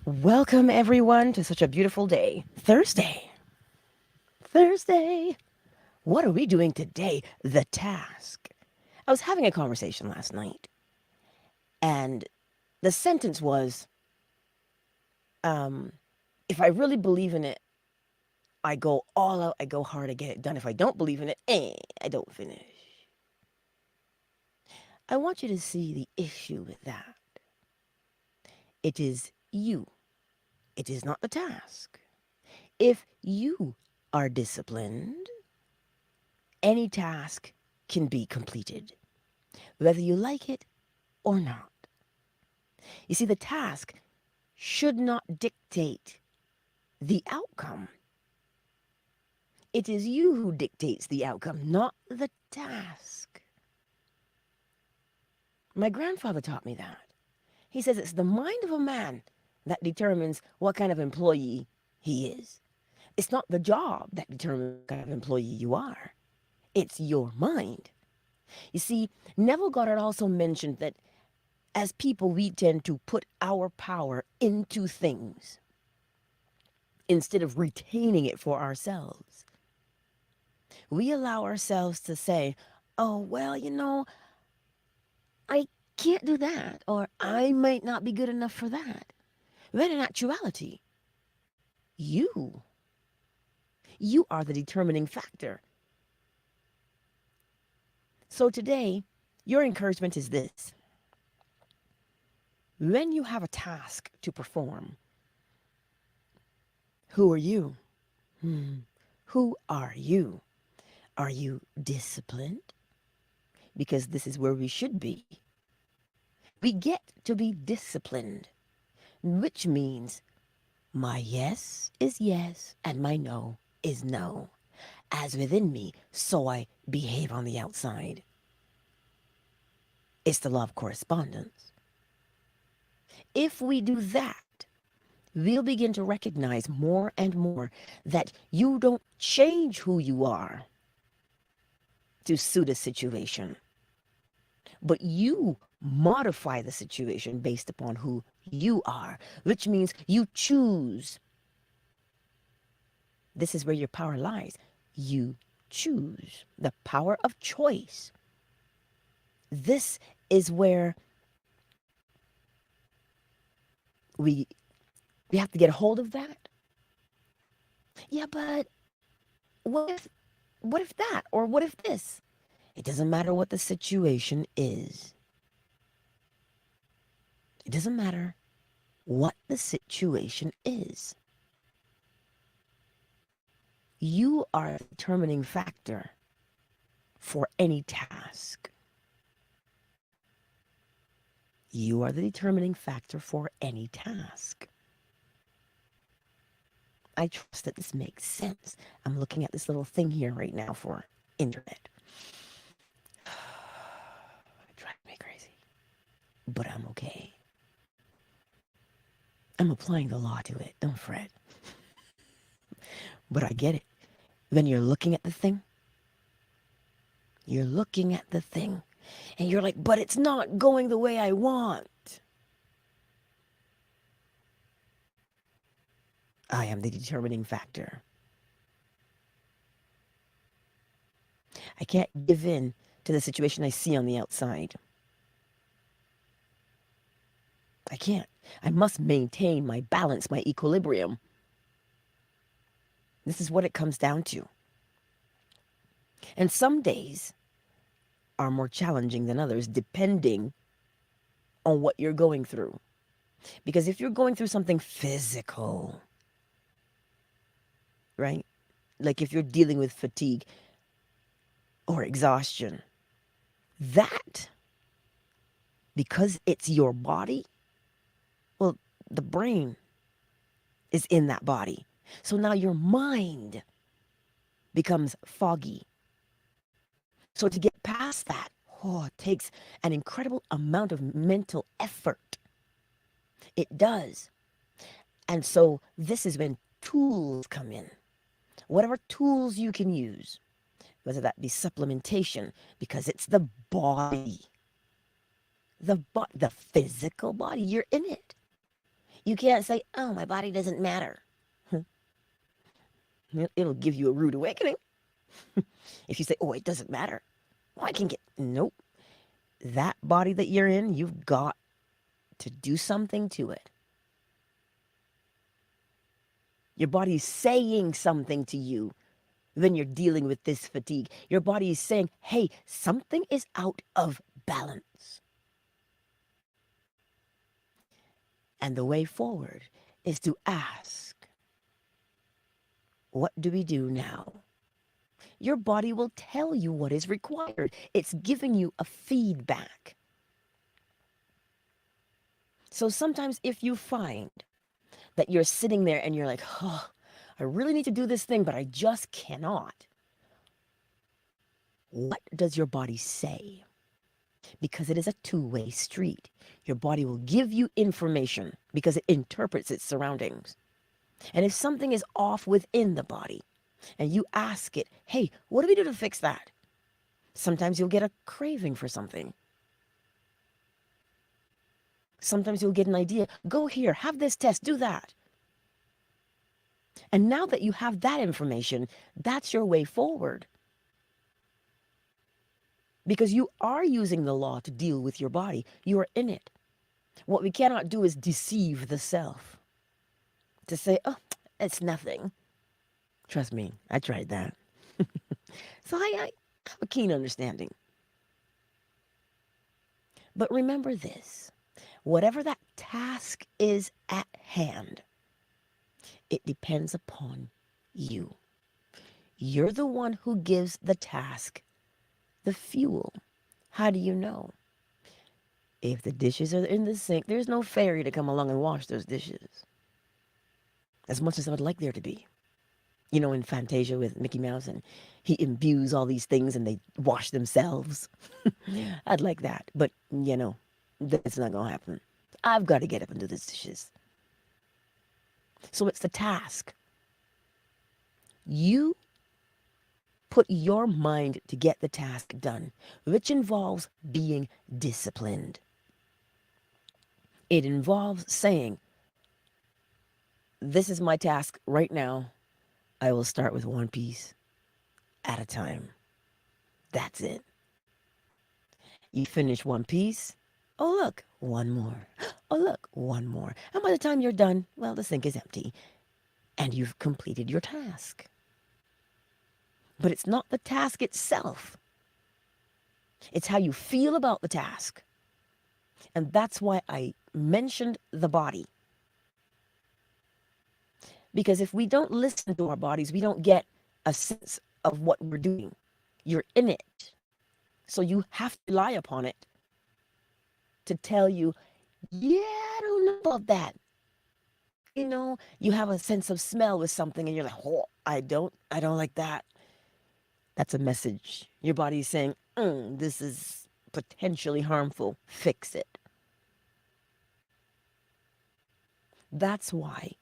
Welcome, everyone, to such a beautiful day. Thursday. Thursday. What are we doing today? The task. I was having a conversation last night, and the sentence was um, if I really believe in it, I go all out, I go hard, I get it done. If I don't believe in it, I don't finish. I want you to see the issue with that. It is you, it is not the task. If you are disciplined, any task can be completed, whether you like it or not. You see, the task should not dictate the outcome. It is you who dictates the outcome, not the task. My grandfather taught me that. He says it's the mind of a man that determines what kind of employee he is. It's not the job that determines what kind of employee you are. It's your mind. You see, Neville Goddard also mentioned that as people, we tend to put our power into things instead of retaining it for ourselves. We allow ourselves to say, oh, well, I can't do that, or I might not be good enough for that. When in actuality, you, you are the determining factor. So today, your encouragement is this. When you have a task to perform, who are you? Who are you? Are you disciplined? Because this is where we should be. We get to be disciplined, which means my yes is yes and my no is no. As within me, so I behave on the outside. It's the law of correspondence. If we do that, we'll begin to recognize more and more that you don't change who you are to suit a situation, but you modify the situation based upon who you are, which means you choose. This is where your power lies. You choose. The power of choice. This is where we have to get a hold of that. Yeah, but what if that, or what if this? It doesn't matter what the situation is. It doesn't matter what the situation is. You are the determining factor for any task. You are the determining factor for any task. I trust that this makes sense. I'm looking at this little thing here right now for internet. It drives me crazy. But I'm okay. I'm applying the law to it. Don't fret. But I get it. When you're looking at the thing, and you're like, but it's not going the way I want. I am the determining factor. I can't give in to the situation I see on the outside. I can't. I must maintain my balance, my equilibrium. This is what it comes down to. And some days are more challenging than others, depending on what you're going through. Because if you're going through something physical, right? Like if you're dealing with fatigue or exhaustion, that, because it's your body, well, the brain is in that body. So now your mind becomes foggy. So to get past that, it takes an incredible amount of mental effort. It does. And so this is when tools come in. Whatever tools you can use, whether that be supplementation, because it's the body, the physical body, you're in it. You can't say, oh, my body doesn't matter. It'll give you a rude awakening. If you say, oh, it doesn't matter. Oh, I can get, nope. That body that you're in, you've got to do something to it. Your body's saying something to you when you're dealing with this fatigue. Your body is saying, hey, something is out of balance. And the way forward is to ask, what do we do now? Your body will tell you what is required. It's giving you a feedback. So sometimes if you find that you're sitting there and you're like, oh, I really need to do this thing, but I just cannot. What does your body say? Because it is a two-way street. Your body will give you information because it interprets its surroundings. And if something is off within the body and you ask it, hey, what do we do to fix that? Sometimes you'll get a craving for something. Sometimes you'll get an idea. Go here, have this test, do that. And now that you have that information, that's your way forward. Because you are using the law to deal with your body. You are in it. What we cannot do is deceive the self. To say, oh, it's nothing. Trust me, I tried that. So I have a keen understanding. But remember this. Whatever that task is at hand, it depends upon you. You're the one who gives the task the fuel. How do you know? If the dishes are in the sink, there's no fairy to come along and wash those dishes. As much as I would like there to be. You know, in Fantasia with Mickey Mouse, and he imbues all these things and they wash themselves. I'd like that. But, you know, that's not going to happen. I've got to get up and do the dishes. So it's the task. You put your mind to get the task done, which involves being disciplined. It involves saying, this is my task right now. I will start with one piece at a time. That's it. You finish one piece. Oh, look, one more. Oh, look, one more. And by the time you're done, well, the sink is empty and you've completed your task. But it's not the task itself. It's how you feel about the task. And that's why I mentioned the body. Because if we don't listen to our bodies, we don't get a sense of what we're doing. You're in it. So you have to rely upon it to tell you, yeah, I don't know about that. You know, you have a sense of smell with something and you're like, oh, I don't like that. That's a message. Your body's saying, this is potentially harmful. Fix it. That's why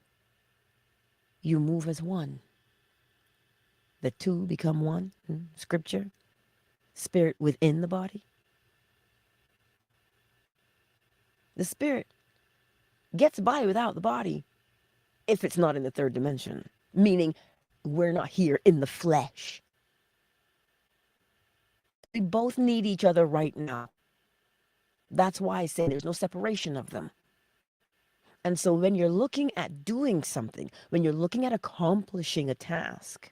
you move as one. The two become one. Scripture. Spirit within the body. The spirit gets by without the body if it's not in the third dimension. Meaning, we're not here in the flesh. We both need each other right now. That's why I say there's no separation of them. And so when you're looking at doing something, when you're looking at accomplishing a task,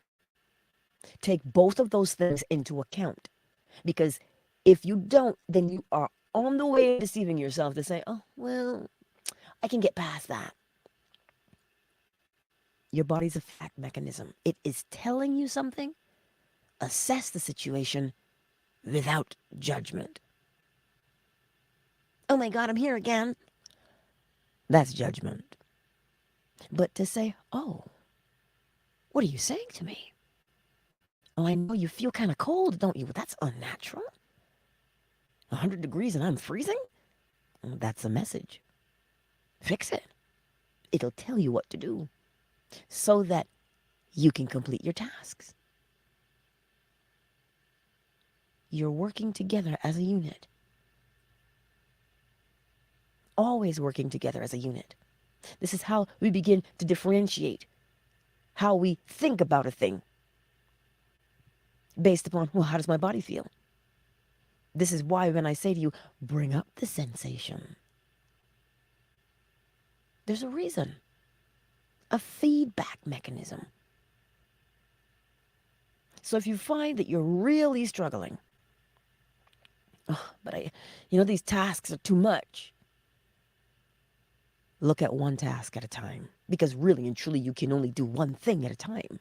take both of those things into account. Because if you don't, then you are on the way of deceiving yourself to say, oh, well, I can get past that. Your body's a fact mechanism. It is telling you something. Assess the situation without judgment. Oh my God, I'm here again. That's judgment. But to say, oh, what are you saying to me? Oh, I know you feel kind of cold, don't you? That's unnatural. 100 degrees and I'm freezing? That's a message. Fix it. It'll tell you what to do so that you can complete your tasks. You're working together as a unit. Always working together as a unit. This is how we begin to differentiate how we think about a thing based upon, well, how does my body feel? This is why when I say to you, bring up the sensation, there's a reason, a feedback mechanism. So if you find that you're really struggling, oh, but these tasks are too much, look at one task at a time. Because really and truly, you can only do one thing at a time.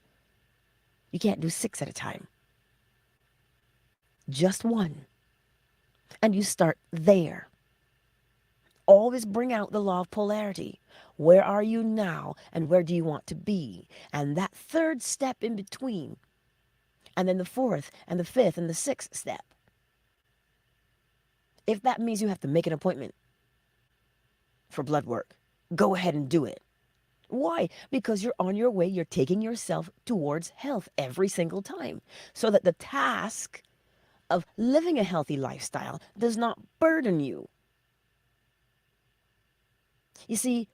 You can't do 6 at a time. Just one. And you start there. Always bring out the law of polarity. Where are you now and where do you want to be? And that third step in between. And then the fourth and the fifth and the sixth step. If that means you have to make an appointment for blood work, go ahead and do it. Why? Because you're on your way, you're taking yourself towards health every single time. So that the task of living a healthy lifestyle does not burden you. You see,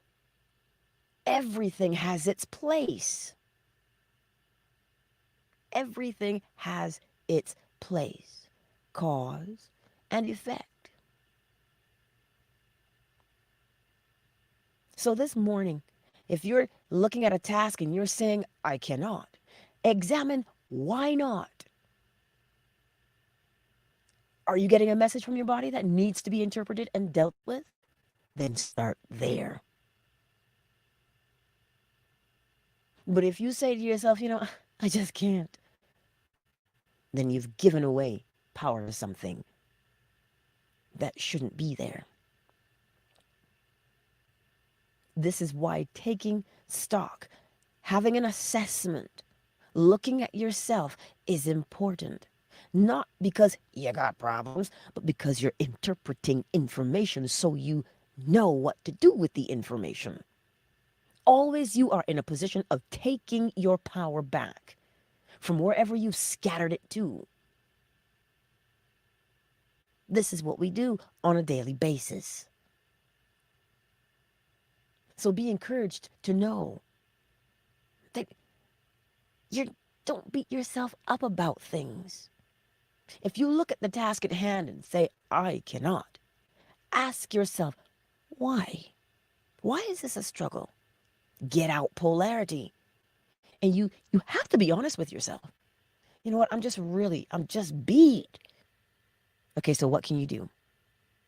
everything has its place. Everything has its place. Cause and effect. So this morning, if you're looking at a task and you're saying, I cannot, examine why not. Are you getting a message from your body that needs to be interpreted and dealt with? Then start there. But if you say to yourself, I just can't, then you've given away power to something that shouldn't be there. This is why taking stock, having an assessment, looking at yourself is important. Not because you got problems, but because you're interpreting information so you know what to do with the information. Always you are in a position of taking your power back from wherever you've scattered it to. This is what we do on a daily basis. So be encouraged to know that don't beat yourself up about things. If you look at the task at hand and say, I cannot, ask yourself, why? Why is this a struggle? Get out polarity. And you have to be honest with yourself. You know what? I'm just beat. Okay, so what can you do?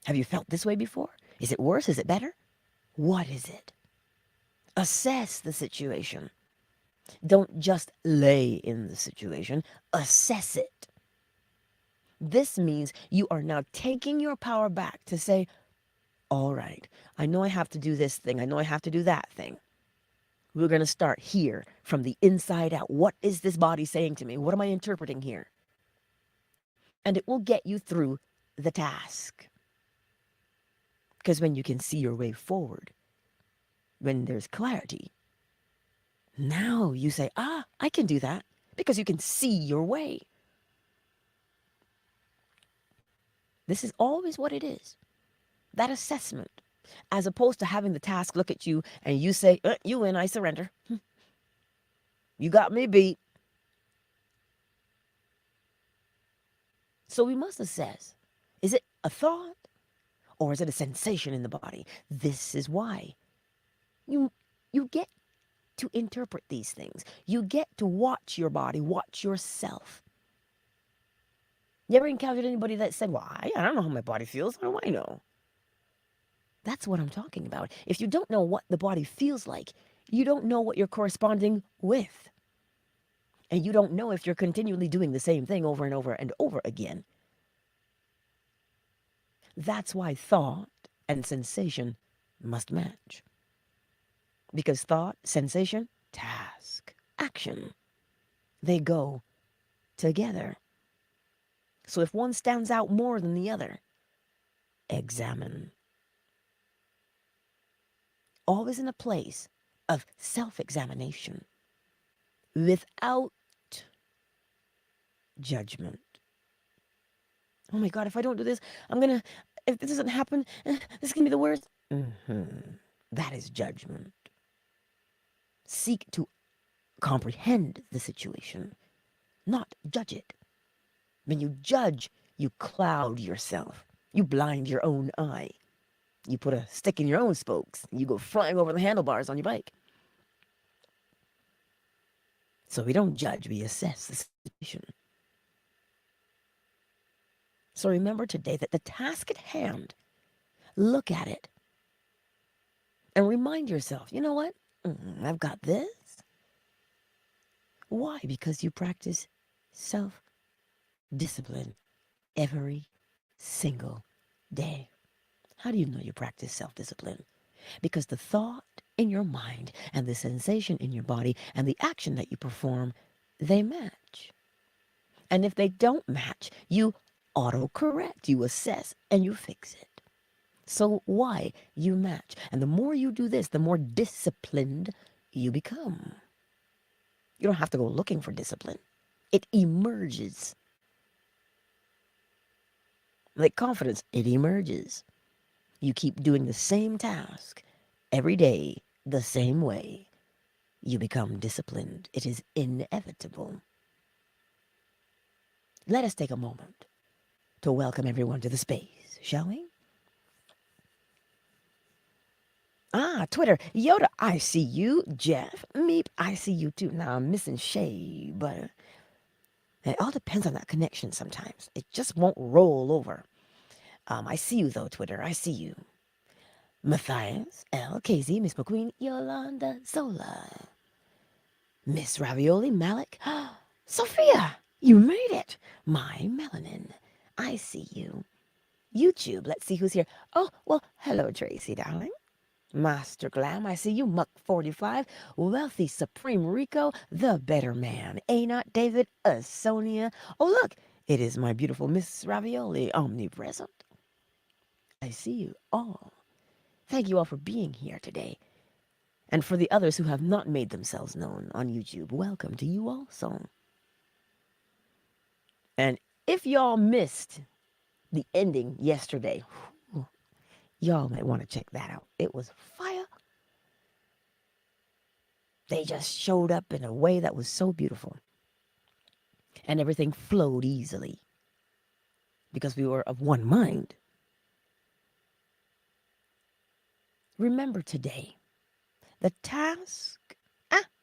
Have you felt this way before? Is it worse? Is it better? What is it? Assess the situation. Don't just lay in the situation. Assess it. This means you are now taking your power back to say, all right, I know I have to do this thing. I know I have to do that thing. We're going to start here from the inside out. What is this body saying to me? What am I interpreting here? And it will get you through the task. Because when you can see your way forward, when there's clarity, now you say, I can do that. Because you can see your way. This is always what it is. That assessment. As opposed to having the task look at you and you say, you win, I surrender. You got me beat. So we must assess. Is it a thought or is it a sensation in the body? This is why you get to interpret these things. You get to watch your body, watch yourself. You ever encountered anybody that said, well, I don't know how my body feels. How do I know? That's what I'm talking about. If you don't know what the body feels like, you don't know what you're corresponding with. And you don't know if you're continually doing the same thing over and over and over again. That's why thought and sensation must match. Because thought, sensation, task, action, they go together. So if one stands out more than the other, examine. Always in a place of self-examination, without judgment. Oh my God, if I don't do this, if this doesn't happen, this is going to be the worst. That is judgment. Seek to comprehend the situation, not judge it. When you judge, you cloud yourself. You blind your own eye. You put a stick in your own spokes. You go flying over the handlebars on your bike. So we don't judge, we assess the situation. So remember today that the task at hand, look at it and remind yourself, you know what? I've got this. Why? Because you practice self-discipline every single day. How do you know you practice self-discipline? Because the thought in your mind and the sensation in your body and the action that you perform, they match. And if they don't match, you auto-correct, you assess, and you fix it. So why? You match. And the more you do this, the more disciplined you become. You don't have to go looking for discipline. It emerges. Like confidence, it emerges. You keep doing the same task every day, the same way. You become disciplined. It is inevitable. Let us take a moment to welcome everyone to the space, shall we? Twitter. Yoda, I see you. Jeff, Meep, I see you too. Now, I'm missing Shay, but it all depends on that connection sometimes. It just won't roll over. I see you, though, Twitter. I see you. Matthias, L, KZ, Miss McQueen, Yolanda, Zola, Miss Ravioli, Malik, Sophia, you made it. My melanin, I see you. YouTube, let's see who's here. Oh, well, hello, Tracy, darling. Master Glam, I see you. Muck 45, Wealthy Supreme Rico, the better man. Anot David, Sonia. Oh, look, it is my beautiful Miss Ravioli, omnipresent. I see you all. Thank you all for being here today. And for the others who have not made themselves known on YouTube, welcome to you also. And if y'all missed the ending yesterday, y'all might want to check that out. It was fire. They just showed up in a way that was so beautiful. And everything flowed easily because we were of one mind. Remember today, the task,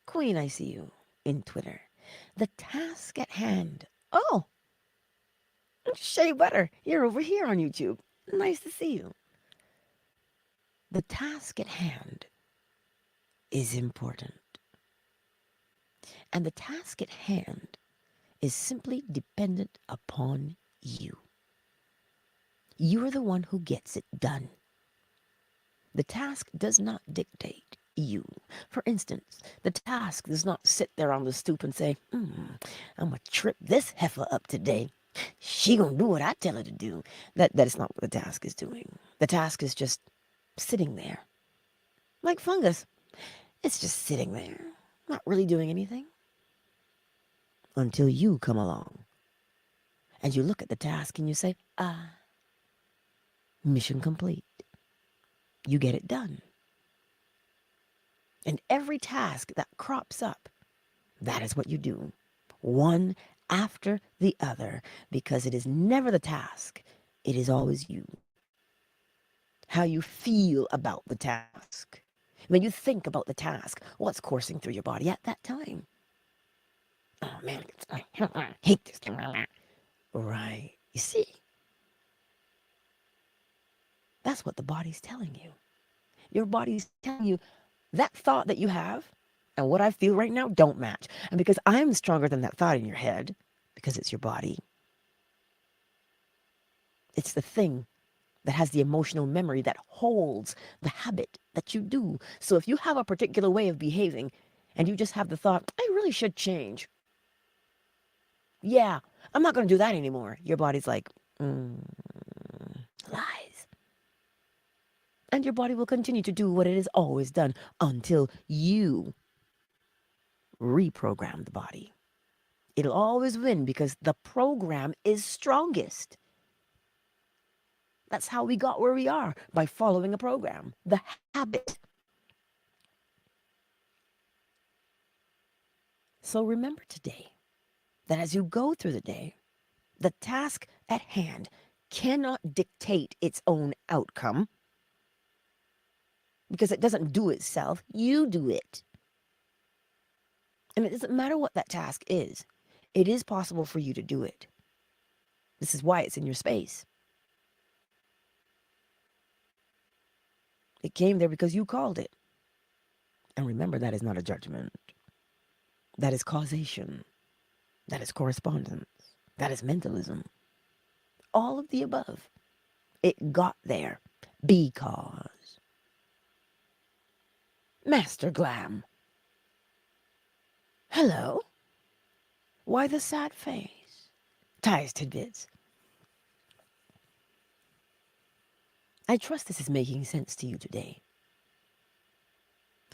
Queen, I see you in Twitter. The task at hand. Oh, Shea Butter, you're over here on YouTube. Nice to see you. The task at hand is important. And the task at hand is simply dependent upon you. You are the one who gets it done. The task does not dictate you. For instance, the task does not sit there on the stoop and say, I'm going to trip this heifer up today. She going to do what I tell her to do. That is not what the task is doing. The task is just sitting there. Like fungus. It's just sitting there, not really doing anything. Until you come along. And you look at the task and you say, mission complete. You get it done. And every task that crops up, that is what you do. One after the other, because it is never the task. It is always you. How you feel about the task. When you think about the task, what's coursing through your body at that time? Oh man, I hate this. Right. You see? That's what the body's telling you. Your body's telling you that thought that you have and what I feel right now don't match. And because I'm stronger than that thought in your head, because it's your body, it's the thing that has the emotional memory that holds the habit that you do. So if you have a particular way of behaving and you just have the thought, I really should change. Yeah, I'm not going to do that anymore. Your body's like, lies. And your body will continue to do what it has always done until you reprogram the body. It'll always win because the program is strongest. That's how we got where we are, by following a program. The habit So remember today that as you go through the day, the task at hand cannot dictate its own outcome because it doesn't do itself. You do it. And it doesn't matter what that task is. It is possible for you to do it. This is why it's in your space. It came there because you called it. And remember, that is not a judgment. That is causation. That is correspondence. That is mentalism. All of the above. It got there because. Master Glam. Hello? Why the sad face? Ty's tidbits. I trust this is making sense to you today.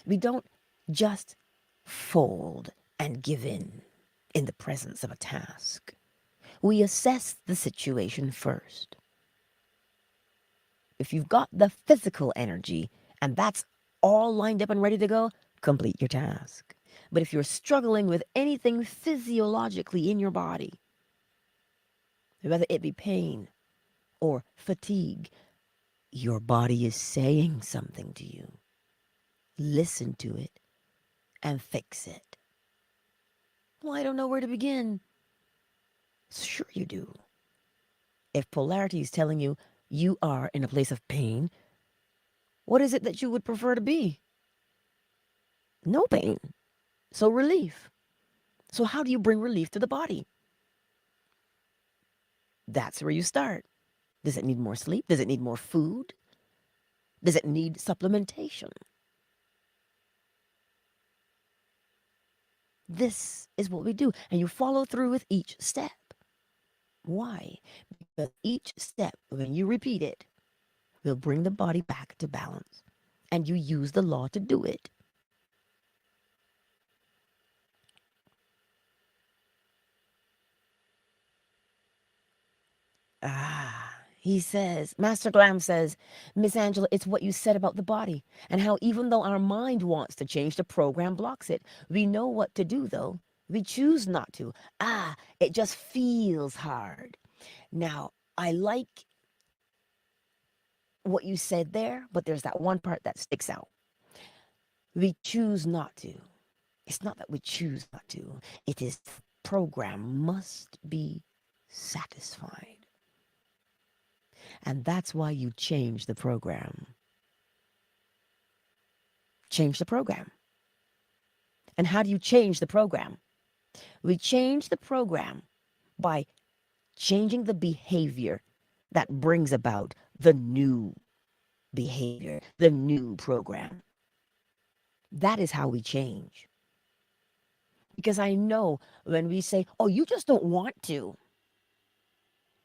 We don't just fold and give in the presence of a task. We assess the situation first. If you've got the physical energy and that's all lined up and ready to go, complete your task. But if you're struggling with anything physiologically in your body, whether it be pain or fatigue, your body is saying something to you. Listen to it and fix it. Well, I don't know where to begin. Sure you do. If polarity is telling you you are in a place of pain, what is it that you would prefer to be? No pain. So relief. So how do you bring relief to the body? That's where you start. Does it need more sleep? Does it need more food? Does it need supplementation? This is what we do. And you follow through with each step. Why? Because each step, when you repeat it, will bring the body back to balance. And you use the law to do it. He says, Master Glam says, Miss Angela, it's what you said about the body and how even though our mind wants to change, the program blocks it. We know what to do, though. We choose not to. It just feels hard. Now, I like what you said there, but there's that one part that sticks out. We choose not to. It's not that we choose not to. It is the program must be satisfied. And that's why you change the program. Change the program. And how do you change the program? We change the program by changing the behavior that brings about the new behavior, the new program. That is how we change. Because I know when we say, oh, you just don't want to.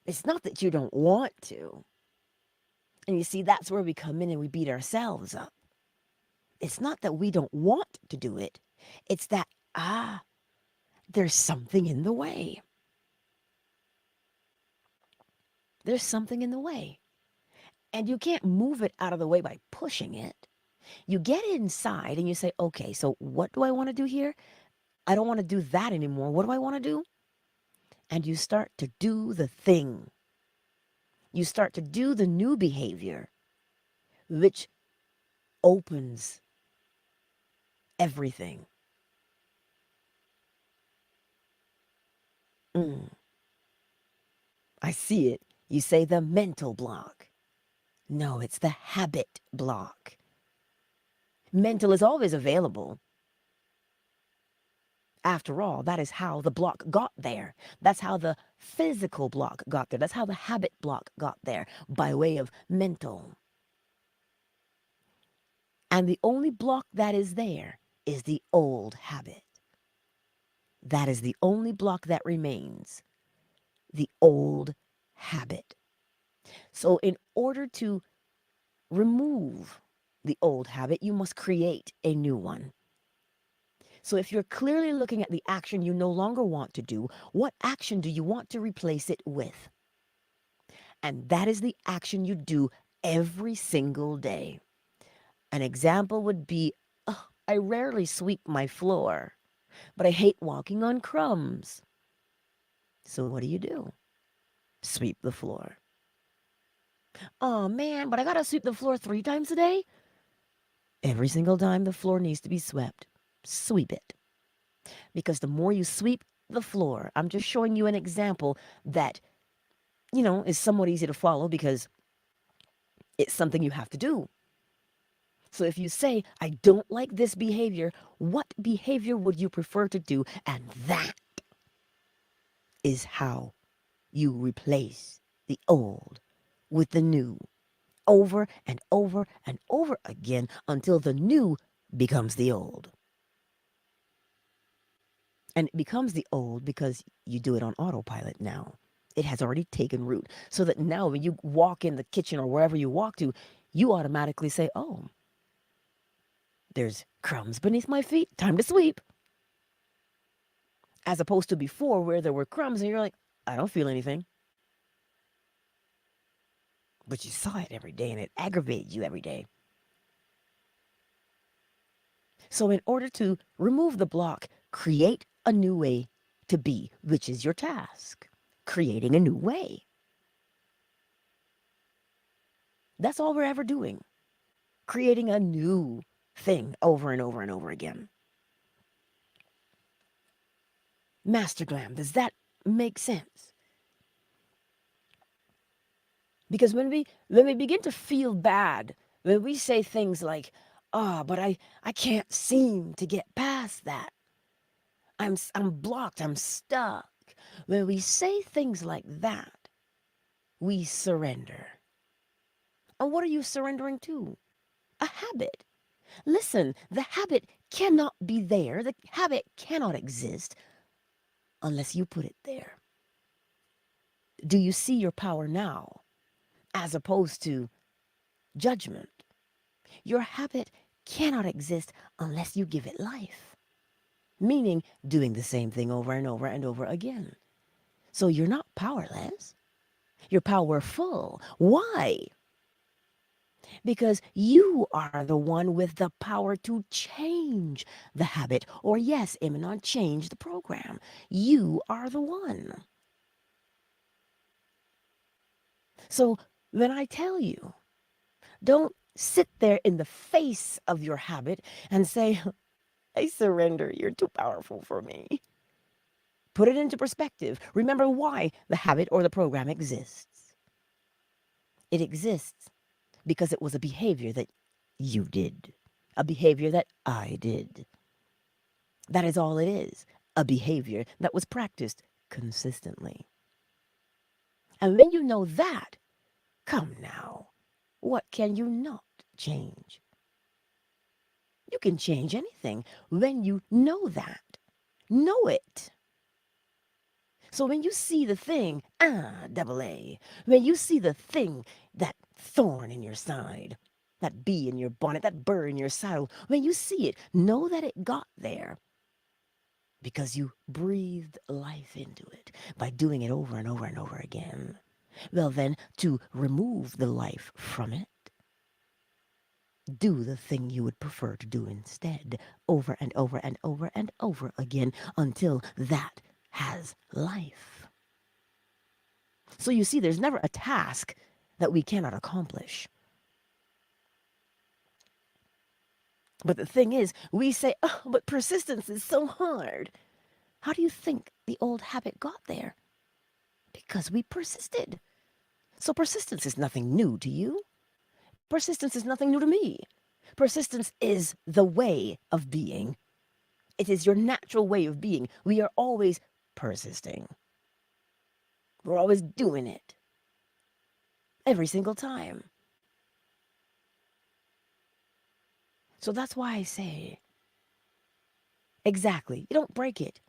It's not that you don't want to. And you see, that's where we come in and we beat ourselves up. It's not that we don't want to do it. It's that, there's something in the way. There's something in the way. And you can't move it out of the way by pushing it. You get inside and you say, okay, so what do I want to do here? I don't want to do that anymore. What do I want to do? And you start to do the thing. You start to do the new behavior, which opens everything. I see it. You say the mental block. No, it's the habit block. Mental is always available. After all, that is how the block got there. That's how the physical block got there. That's how the habit block got there, by way of mental. And the only block that is there is the old habit. That is the only block that remains. The old habit. So in order to remove the old habit, you must create a new one. So if you're clearly looking at the action you no longer want to do, what action do you want to replace it with? And that is the action you do every single day. An example would be, I rarely sweep my floor. But I hate walking on crumbs. So what do? Sweep the floor. Oh man, but I gotta sweep the floor 3 times a day? Every single time the floor needs to be swept, sweep it. Because the more you sweep the floor, I'm just showing you an example that, is somewhat easy to follow because it's something you have to do. So if you say, I don't like this behavior, what behavior would you prefer to do? And that is how you replace the old with the new over and over and over again until the new becomes the old. And it becomes the old because you do it on autopilot now. It has already taken root. So that now when you walk in the kitchen or wherever you walk to, you automatically say, oh, there's crumbs beneath my feet. Time to sweep. As opposed to before where there were crumbs and you're like, I don't feel anything. But you saw it every day and it aggravated you every day. So in order to remove the block, create a new way to be, which is your task. Creating a new way. That's all we're ever doing. Creating a new thing over and over and over again. Master Glam, does that make sense? Because when we begin to feel bad, when we say things like, but I can't seem to get past that. I'm blocked, I'm stuck. When we say things like that, we surrender. And what are you surrendering to? A habit. Listen, the habit cannot be there. The habit cannot exist unless you put it there. Do you see your power now as opposed to judgment? Your habit cannot exist unless you give it life, meaning doing the same thing over and over and over again. So you're not powerless. You're powerful. Why? Because you are the one with the power to change the habit, or yes, Eminon, change the program. You are the one. So when I tell you, don't sit there in the face of your habit and say, I surrender, you're too powerful for me. Put it into perspective. Remember why the habit or the program exists. It exists because it was a behavior that you did, a behavior that I did. That is all it is, a behavior that was practiced consistently. And when you know that, come now, what can you not change? You can change anything when you know that. Know it. So when you see the thing, double A, when you see the thing, that thorn in your side, that bee in your bonnet, that burr in your saddle, when you see it, know that it got there because you breathed life into it by doing it over and over and over again. Well then, to remove the life from it, do the thing you would prefer to do instead, over and over and over and over again until that has life. So you see, there's never a task that we cannot accomplish. But the thing is, we say, oh, but persistence is so hard. How do you think the old habit got there? Because we persisted. So persistence is nothing new to you. Persistence is nothing new to me. Persistence is the way of being. It is your natural way of being. We are always persisting. We're always doing it. Every single time. So that's why I say, exactly, you don't break it.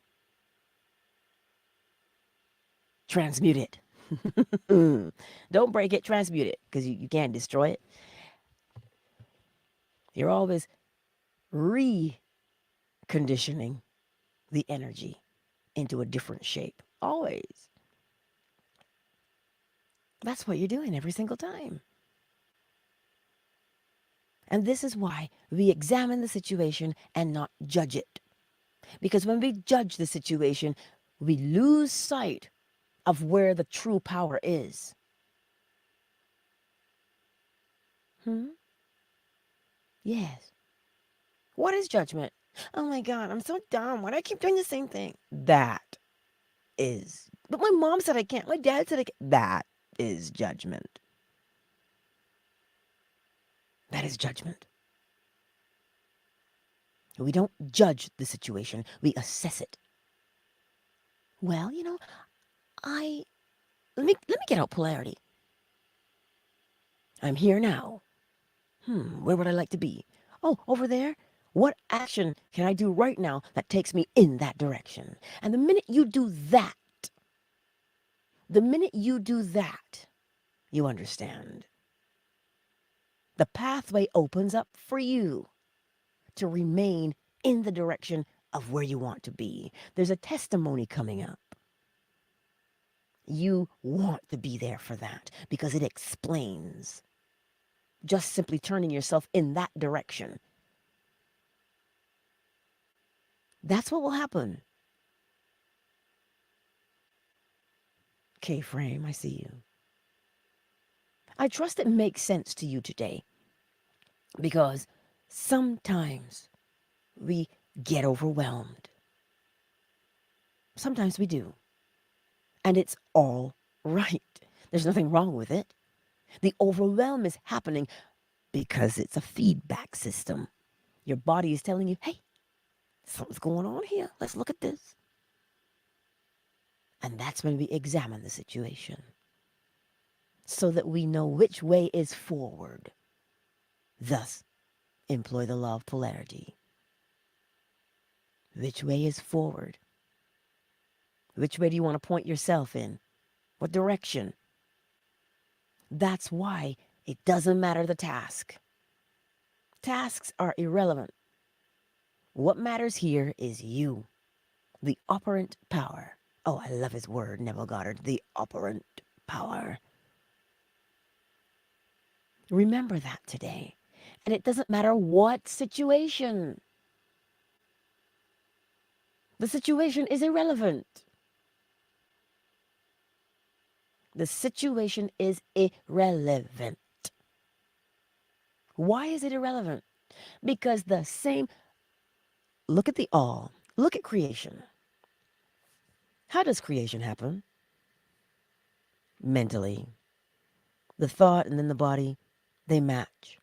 Transmute it. Don't break it, transmute it, because you can't destroy it. You're always reconditioning the energy into a different shape. Always. That's what you're doing every single time. And this is why we examine the situation and not judge it. Because when we judge the situation, we lose sight of where the true power is. Yes. What is judgment? Oh my God, I'm so dumb. Why do I keep doing the same thing? That is. But my mom said I can't. My dad said I can't. That is judgment. That is judgment. We don't judge the situation, we assess it. Well, I let me get out polarity. I'm here now. Where would I like to be? Oh, over there? What action can I do right now that takes me in that direction? And the minute you do that, you understand. The pathway opens up for you to remain in the direction of where you want to be. There's a testimony coming up. You want to be there for that because it explains. Just simply turning yourself in that direction. That's what will happen. K-Frame, I see you. I trust it makes sense to you today because sometimes we get overwhelmed. Sometimes we do. And it's all right. There's nothing wrong with it. The overwhelm is happening because it's a feedback system. Your body is telling you, hey, something's going on here. Let's look at this. And that's when we examine the situation so that we know which way is forward. Thus, employ the law of polarity. Which way is forward? Which way do you want to point yourself in? What direction? That's why it doesn't matter the task. Tasks are irrelevant. What matters here is you, the operant power. Oh, I love his word, Neville Goddard, the operant power. Remember that today. And it doesn't matter what situation. The situation is irrelevant. The situation is irrelevant. Why is it irrelevant? Because the same, look at the all, look at creation. How does creation happen? Mentally. The thought and then the body, they match.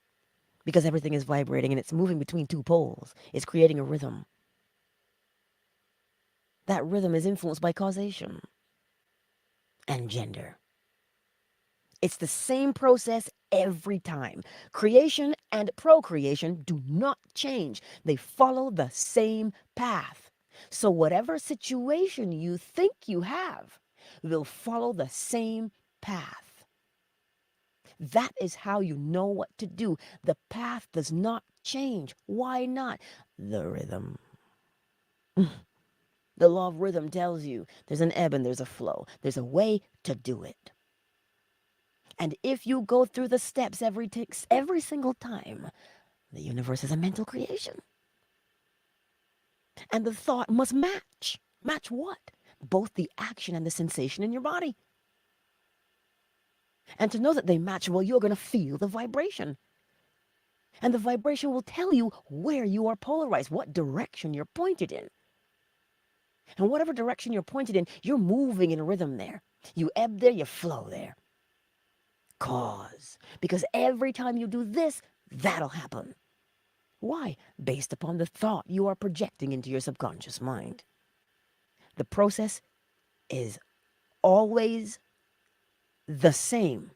Because everything is vibrating and it's moving between two poles. It's creating a rhythm. That rhythm is influenced by causation and gender. It's the same process every time. Creation and procreation do not change. They follow the same path. So whatever situation you think you have will follow the same path. That is how you know what to do. The path does not change. Why not? The rhythm. The law of rhythm tells you there's an ebb and there's a flow. There's a way to do it. And if you go through the steps every single time, the universe is a mental creation. And the thought must match. Match what? Both the action and the sensation in your body. And to know that they match, well, you're going to feel the vibration. And the vibration will tell you where you are polarized, what direction you're pointed in. And whatever direction you're pointed in, you're moving in rhythm there. You ebb there, you flow there. Cause. Because every time you do this, that'll happen. Why? Based upon the thought you are projecting into your subconscious mind. The process is always the same.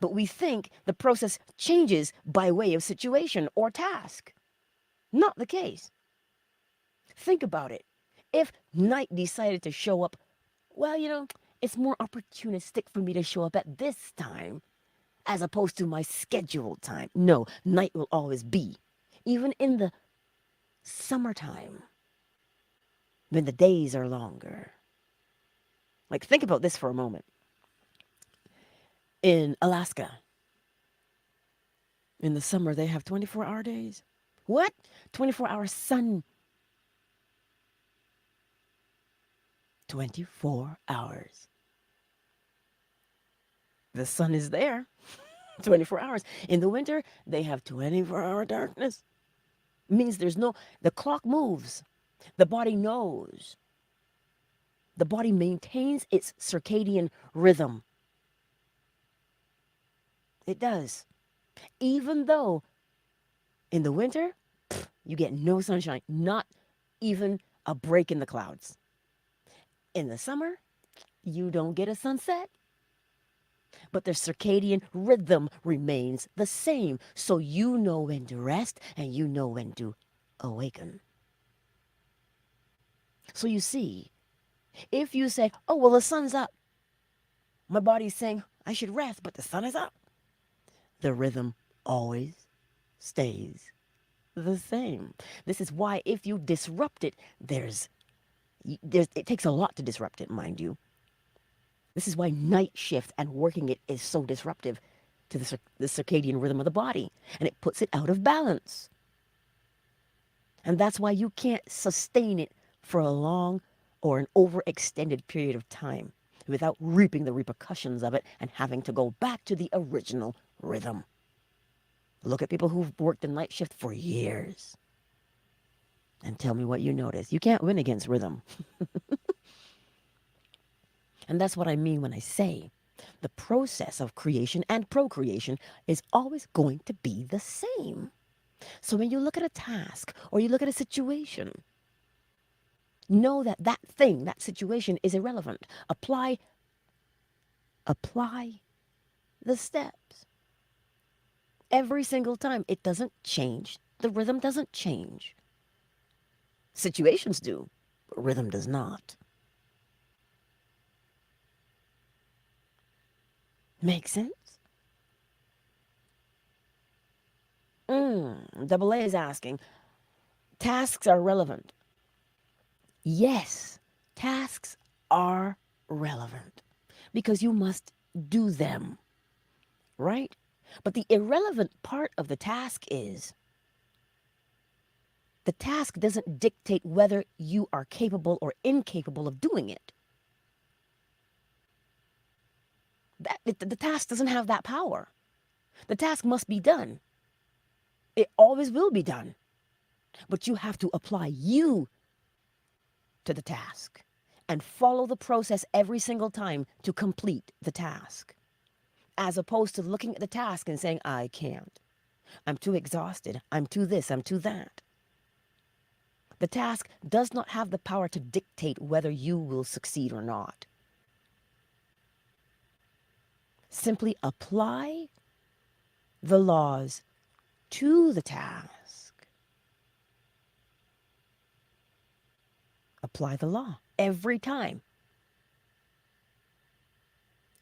But we think the process changes by way of situation or task. Not the case. Think about it. If night decided to show up, well, it's more opportunistic for me to show up at this time as opposed to my scheduled time. No, night will always be. Even in the summertime, when the days are longer. Like, think about this for a moment. In Alaska, in the summer, they have 24-hour days. What? 24-hour sun 24 hours. The sun is there 24 hours. In the winter, they have 24-hour darkness. It means the clock moves. The body knows. The body maintains its circadian rhythm. It does. Even though in the winter, you get no sunshine, not even a break in the clouds. In the summer, you don't get a sunset, but the circadian rhythm remains the same. So you know when to rest and you know when to awaken. So you see, if you say, oh, well, the sun's up, my body's saying I should rest, but the sun is up, the rhythm always stays the same. This is why if you disrupt it, it takes a lot to disrupt it, mind you. This is why night shift and working it is so disruptive to the circadian rhythm of the body, and it puts it out of balance. And that's why you can't sustain it for a long or an overextended period of time without reaping the repercussions of it and having to go back to the original rhythm. Look at people who've worked the night shift for years and tell me what you notice. You can't win against rhythm. And that's what I mean when I say the process of creation and procreation is always going to be the same. So when you look at a task or you look at a situation, know that that situation is irrelevant. Apply the steps. Every single time. It doesn't change. The rhythm doesn't change. Situations do, but rhythm does not. Make sense? Double A is asking, tasks are relevant. Yes, tasks are relevant because you must do them, right? But the irrelevant part of the task is the task doesn't dictate whether you are capable or incapable of doing it. The task doesn't have that power. The task must be done. It always will be done. But you have to apply you to the task and follow the process every single time to complete the task, as opposed to looking at the task and saying, I can't. I'm too exhausted. I'm too this. I'm too that. The task does not have the power to dictate whether you will succeed or not. Simply apply the laws to the task. Apply the law every time.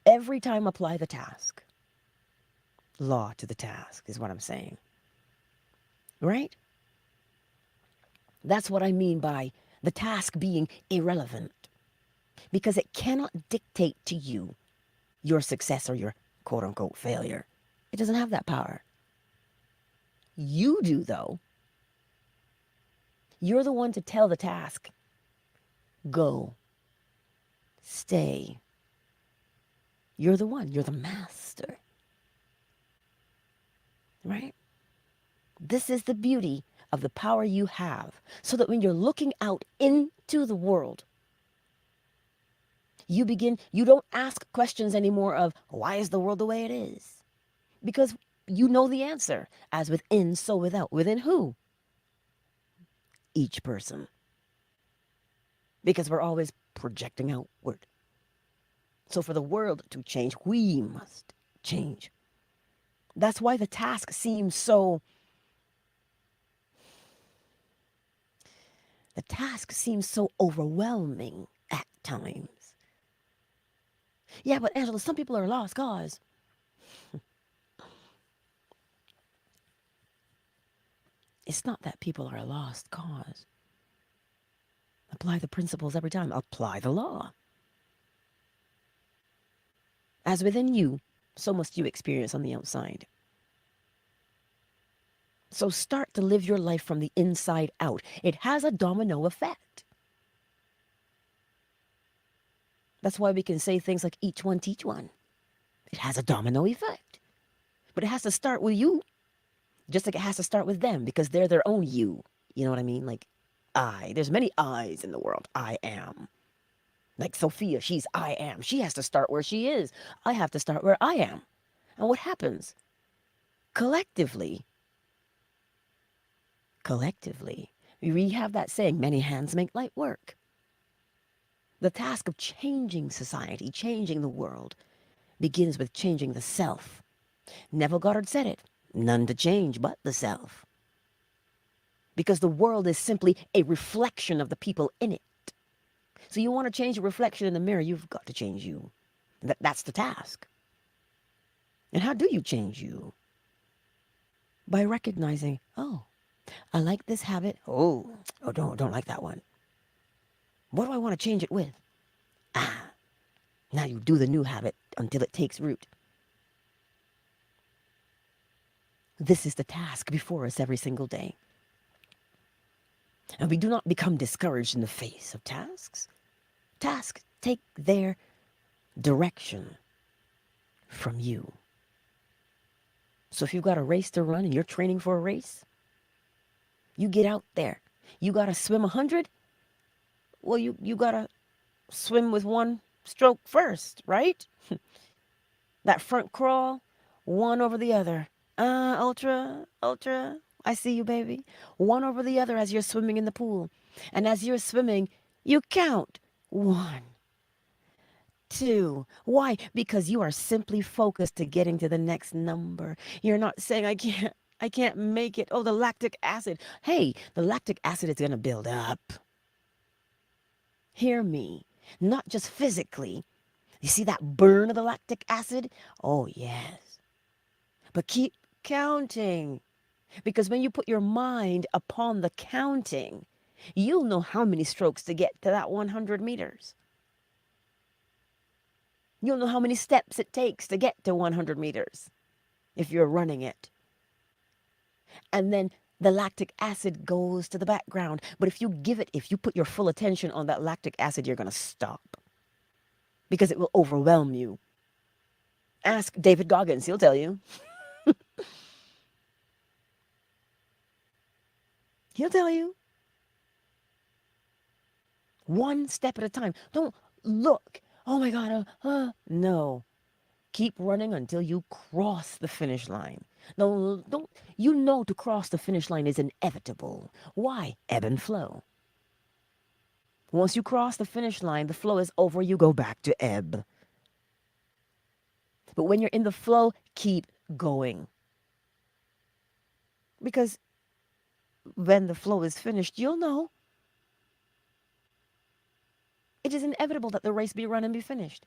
Every time apply the task. Law to the task is what I'm saying. Right? That's what I mean by the task being irrelevant. Because it cannot dictate to you your success or your quote-unquote failure. It doesn't have that power. You do, though. You're the one to tell the task, go, stay. You're the one. You're the master. Right? This is the beauty of the power you have, so that when you're looking out into the world, you don't ask questions anymore of, why is the world the way it is? Because you know the answer. As within, so without. Within who? Each person. Because we're always projecting outward. So for the world to change, we must change. That's why the task seems so... The task seems so overwhelming at times. Yeah, but Angela, some people are a lost cause. It's not that people are a lost cause. Apply the principles every time. Apply the law. As within you, so must you experience on the outside. So start to live your life from the inside out. It has a domino effect. That's why we can say things like each one teach one. It has a domino effect. But it has to start with you, just like it has to start with them, because they're their own you. You know what I mean? Like, I. There's many I's in the world. I am. Like Sophia, she's I am. She has to start where she is. I have to start where I am. And what happens? Collectively, we have that saying, many hands make light work. The task of changing society, changing the world, begins with changing the self. Neville Goddard said it, none to change but the self. Because the world is simply a reflection of the people in it. So you want to change a reflection in the mirror, you've got to change you. That's the task. And how do you change you? By recognizing, oh, I like this habit. Oh, don't like that one. What do I want to change it with? Now you do the new habit until it takes root. This is the task before us every single day. And we do not become discouraged in the face of tasks. Tasks take their direction from you. So if you've got a race to run and you're training for a race, you get out there. You got to swim 100. Well, you got to swim with one stroke first, right? That front crawl, one over the other. Ultra, I see you, baby. One over the other as you're swimming in the pool. And as you're swimming, you count. 1, 2. Why? Because you are simply focused to getting to the next number. You're not saying, I can't make it. Oh, the lactic acid. Hey, the lactic acid is going to build up. Hear me. Not just physically. You see that burn of the lactic acid? Oh, yes. But keep counting. Because when you put your mind upon the counting, you'll know how many strokes to get to that 100 meters. You'll know how many steps it takes to get to 100 meters if you're running it. And then the lactic acid goes to the background. But if you put your full attention on that lactic acid, you're going to stop. Because it will overwhelm you. Ask David Goggins, he'll tell you. He'll tell you. One step at a time. Don't look. Oh my God. No. Keep running until you cross the finish line. No, don't. You know to cross the finish line is inevitable. Why? Ebb and flow. Once you cross the finish line, the flow is over, you go back to ebb. But when you're in the flow, keep going. Because when the flow is finished, you'll know. It is inevitable that the race be run and be finished.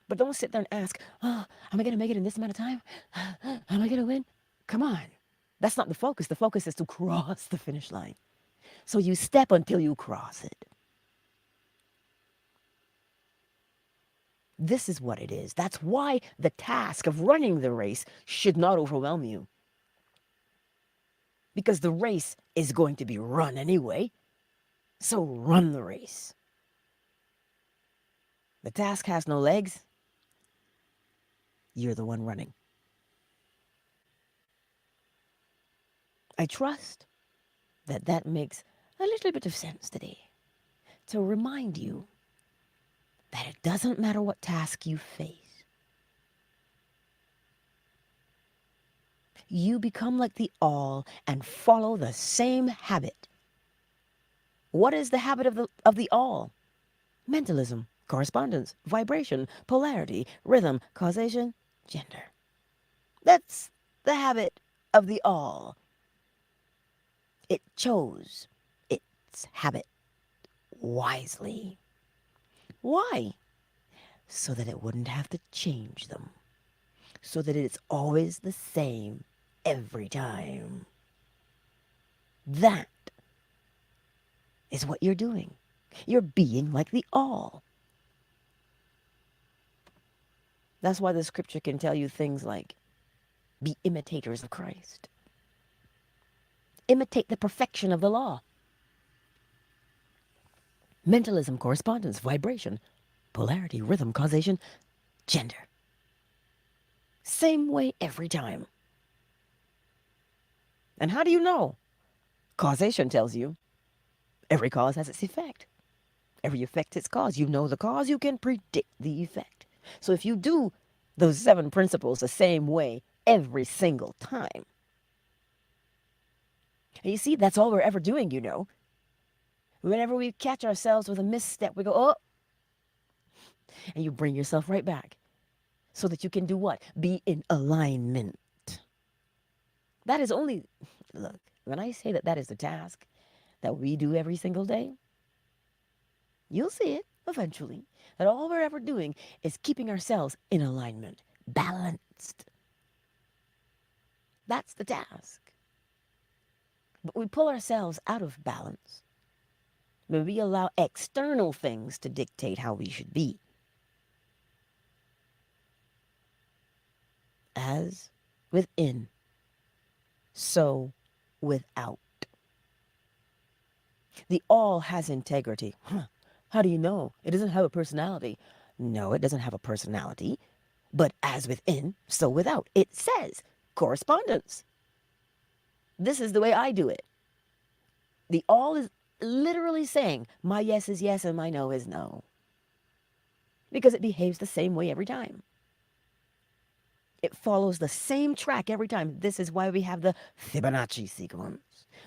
But don't sit there and ask, am I going to make it in this amount of time? Am I going to win? Come on. That's not the focus. The focus is to cross the finish line. So you step until you cross it. This is what it is. That's why the task of running the race should not overwhelm you. Because the race is going to be run anyway. So run the race. The task has no legs. You're the one running. I trust that makes a little bit of sense today. To remind you that it doesn't matter what task you face. You become like the all and follow the same habit. What is the habit of the all? Mentalism, correspondence, vibration, polarity, rhythm, causation, gender. That's the habit of the all. It chose its habit wisely. Why? So that it wouldn't have to change them. So that it's always the same every time. That is what you're doing. You're being like the all. That's why the scripture can tell you things like, be imitators of Christ. Imitate the perfection of the law. Mentalism, correspondence, vibration, polarity, rhythm, causation, gender. Same way every time. And how do you know? Causation tells you every cause has its effect. Every effect its cause. You know the cause, you can predict the effect. So if you do those 7 principles the same way every single time, and you see, that's all we're ever doing, you know. Whenever we catch ourselves with a misstep, we go, oh, and you bring yourself right back so that you can do what? Be in alignment. That is only, look, when I say that that is the task that we do every single day, you'll see it eventually. That all we're ever doing is keeping ourselves in alignment, balanced. That's the task. But we pull ourselves out of balance when we allow external things to dictate how we should be. As within, so without. The all has integrity. How do you know? It doesn't have a personality. No, it doesn't have a personality. But as within, so without. It says correspondence. This is the way I do it. The all is literally saying my yes is yes and my no is no. Because it behaves the same way every time. It follows the same track every time. This is why we have the Fibonacci sequence.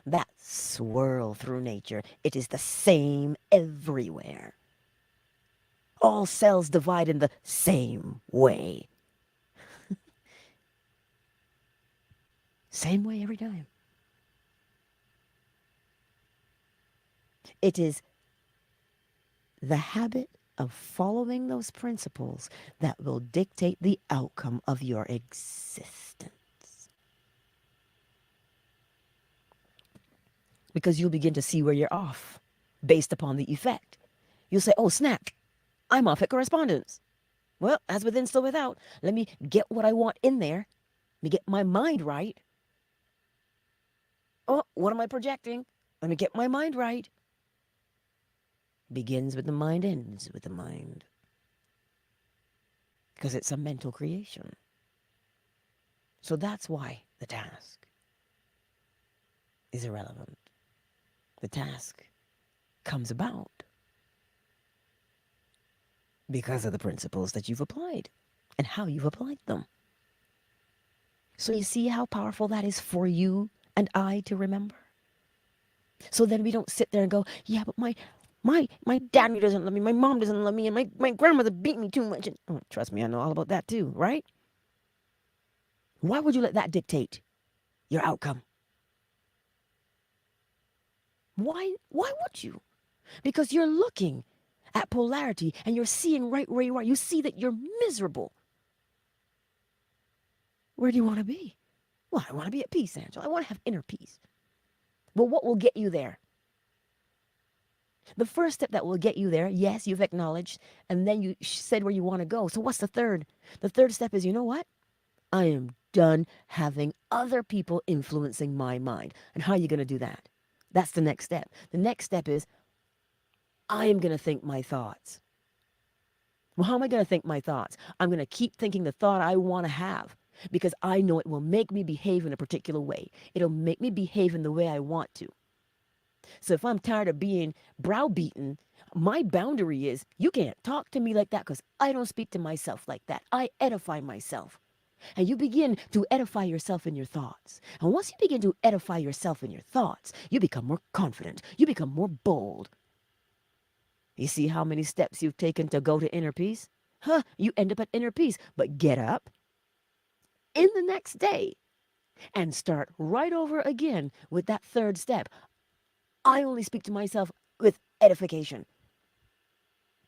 That swirl through nature. It is the same everywhere. All cells divide in the same way. Same way every time. It is the habit of following those principles that will dictate the outcome of your existence. Because you'll begin to see where you're off based upon the effect. You'll say, oh, snap, I'm off at correspondence. Well, as within, so without. Let me get what I want in there. Let me get my mind right. Oh, what am I projecting? Let me get my mind right. Begins with the mind, ends with the mind. Because it's a mental creation. So that's why the task is irrelevant. The task comes about because of the principles that you've applied and how you've applied them. So you see how powerful that is for you and I to remember? So then we don't sit there and go, yeah, but my daddy doesn't love me, my mom doesn't love me, and my grandmother beat me too much. And, oh, trust me, I know all about that too, right? Why would you let that dictate your outcome? Why would you? Because you're looking at polarity and you're seeing right where you are. You see that you're miserable. Where do you want to be? Well, I want to be at peace, Angela. I want to have inner peace. Well, what will get you there? The first step that will get you there, yes, you've acknowledged, and then you said where you want to go. So what's the third? The third step is, you know what? I am done having other people influencing my mind. And how are you going to do that? That's the next step. The next step is, I am going to think my thoughts. Well, how am I going to think my thoughts? I'm going to keep thinking the thought I want to have because I know it will make me behave in a particular way. It'll make me behave in the way I want to. So if I'm tired of being browbeaten, my boundary is you can't talk to me like that because I don't speak to myself like that. I edify myself. And you begin to edify yourself in your thoughts. And once you begin to edify yourself in your thoughts, you become more confident. You become more bold. You see how many steps you've taken to go to inner peace? You end up at inner peace. But get up in the next day and start right over again with that third step. I only speak to myself with edification.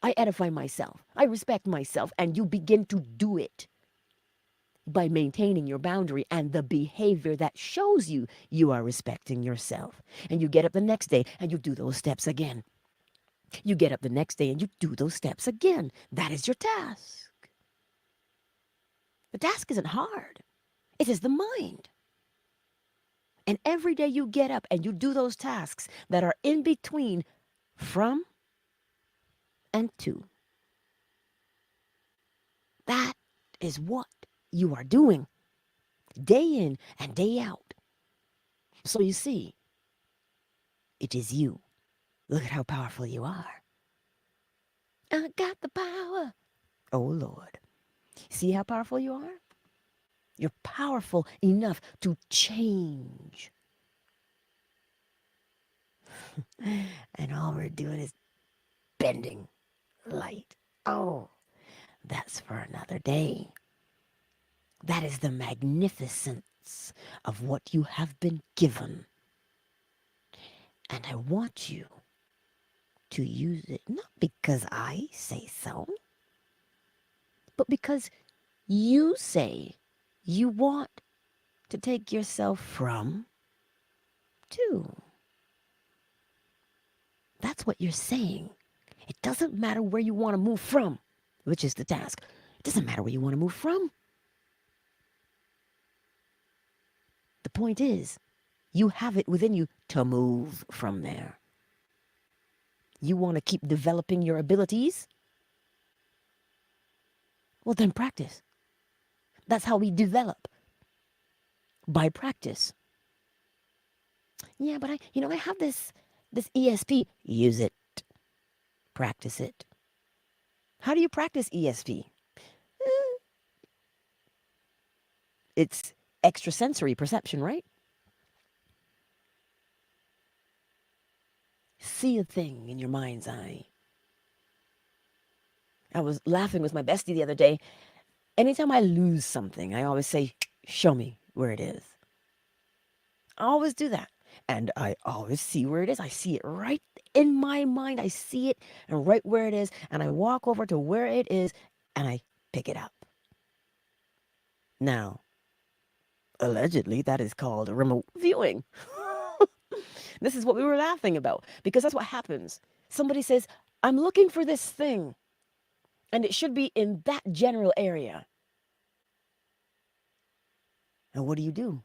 I edify myself. I respect myself. And you begin to do it by maintaining your boundary and the behavior that shows you you are respecting yourself. And you get up the next day and you do those steps again. You get up the next day and you do those steps again. That is your task. The task isn't hard. It is the mind. And every day you get up and you do those tasks that are in between from and 2. That is what you are doing day in and day out. So you see, it is you. Look at how powerful you are. I got the power. Oh, Lord. See how powerful you are? You're powerful enough to change. And all we're doing is bending light. Oh, that's for another day. That is the magnificence of what you have been given. And I want you to use it, not because I say so, but because you say you want to take yourself from to. That's what you're saying. It doesn't matter where you want to move from, which is the task. It doesn't matter where you want to move from. The point is, you have it within you to move from there. You want to keep developing your abilities? Well, then practice. That's how we develop. By practice. Yeah, but I have this ESP. Use it. Practice it. How do you practice ESP? It's extrasensory perception, right? See a thing in your mind's eye. I was laughing with my bestie the other day. Anytime I lose something, I always say, show me where it is. I always do that. And I always see where it is. I see it right in my mind. I see it and right where it is. And I walk over to where it is and I pick it up. Now, allegedly, that is called remote viewing. This is what we were laughing about, because that's what happens. Somebody says, I'm looking for this thing, and it should be in that general area. And what do?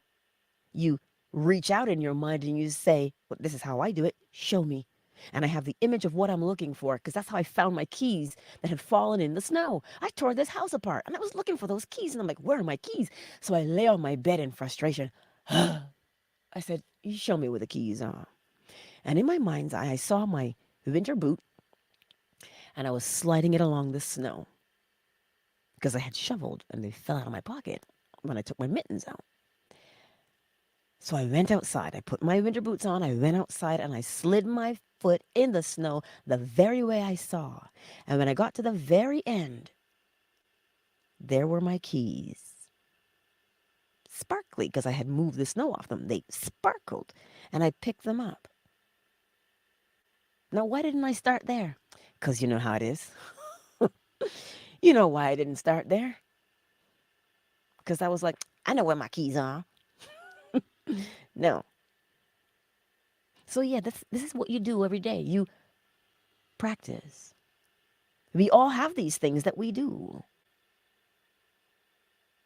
You reach out in your mind and you say, well, this is how I do it. Show me. And I have the image of what I'm looking for, because that's how I found my keys that had fallen in the snow. I tore this house apart and I was looking for those keys, and I'm like, where are my keys? So I lay on my bed in frustration. I said, you show me where the keys are. And in my mind's eye, I saw my winter boot and I was sliding it along the snow because I had shoveled and they fell out of my pocket when I took my mittens out. So I went outside. I put my winter boots on. I went outside and I slid my foot in the snow the very way I saw. And when I got to the very end, there were my keys. Sparkly, because I had moved the snow off them. They sparkled and I picked them up. Now, why didn't I start there? Because you know how it is. You know why I didn't start there? Because I was like, I know where my keys are. No. So yeah, this is what you do every day. You practice. We all have these things that we do.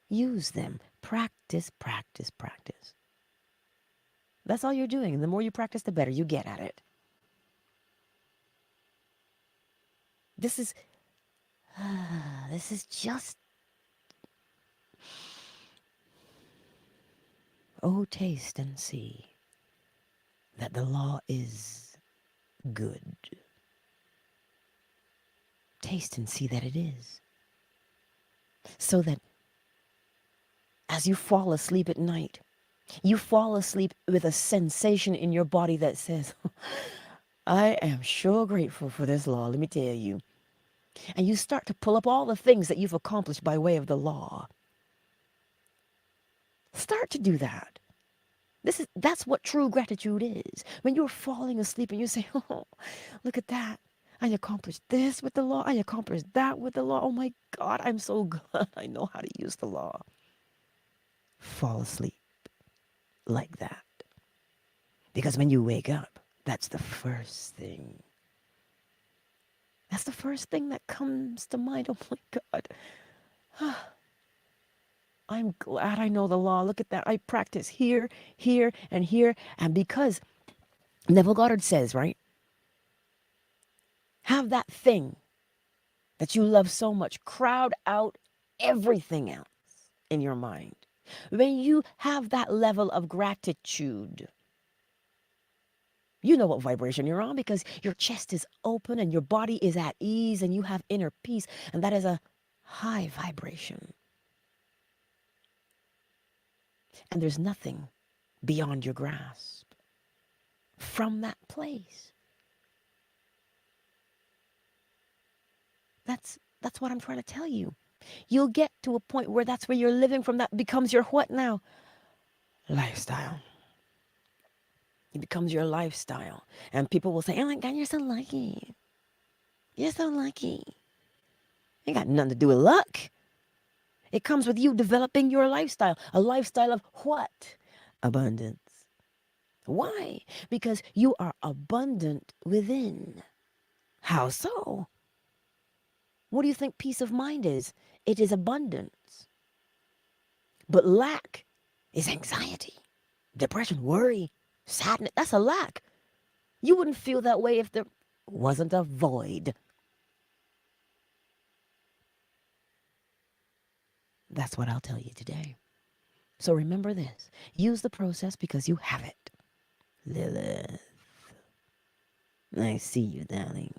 Use them. Practice, practice, practice. That's all you're doing. And the more you practice, the better you get at it. This is just, oh, taste and see that the law is good. Taste and see that it is. So that as you fall asleep at night, you fall asleep with a sensation in your body that says, I am sure grateful for this law, let me tell you. And you start to pull up all the things that you've accomplished by way of the law. Start to do that. That's what true gratitude is. When you're falling asleep and you say, oh, look at that. I accomplished this with the law. I accomplished that with the law. Oh my God, I'm so glad I know how to use the law. Fall asleep like that. Because when you wake up, that's the first thing. That's the first thing that comes to mind. Oh my God. I'm glad I know the law. Look at that. I practice here, here, and here. And because Neville Goddard says, right? Have that thing that you love so much, crowd out everything else in your mind. When you have that level of gratitude, you know what vibration you're on because your chest is open and your body is at ease and you have inner peace. And that is a high vibration. And there's nothing beyond your grasp from that place. That's what I'm trying to tell you. You'll get to a point where that's where you're living from. That becomes your what now? Lifestyle. It becomes your lifestyle. And people will say, oh my God, you're so lucky. You're so lucky. It got nothing to do with luck. It comes with you developing your lifestyle. A lifestyle of what? Abundance. Why? Because you are abundant within. How so? What do you think peace of mind is? It is abundance. But lack is anxiety, depression, worry, sadness. That's a lack. You wouldn't feel that way if there wasn't a void. That's what I'll tell you today. So remember this. Use the process because you have it. Lilith, I see you, darling.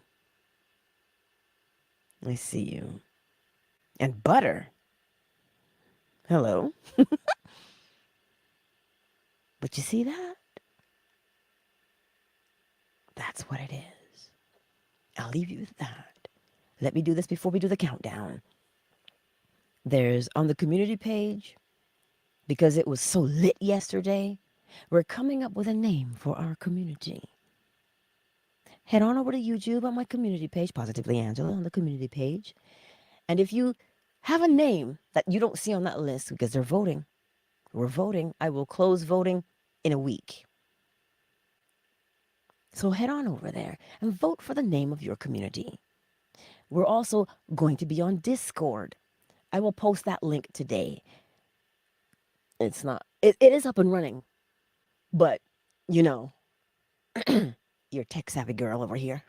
I see you. And butter. Hello. But you see that? That's what it is. I'll leave you with that. Let me do this before we do the countdown. There's on the community page, because it was so lit yesterday, we're coming up with a name for our community. Head on over to YouTube on my community page, Positively Angela on the community page. And if you have a name that you don't see on that list because they're voting, we're voting. I will close voting in a week. So head on over there and vote for the name of your community. We're also going to be on Discord. I will post that link today. It's not, it is up and running, but you know, you're tech savvy girl over here,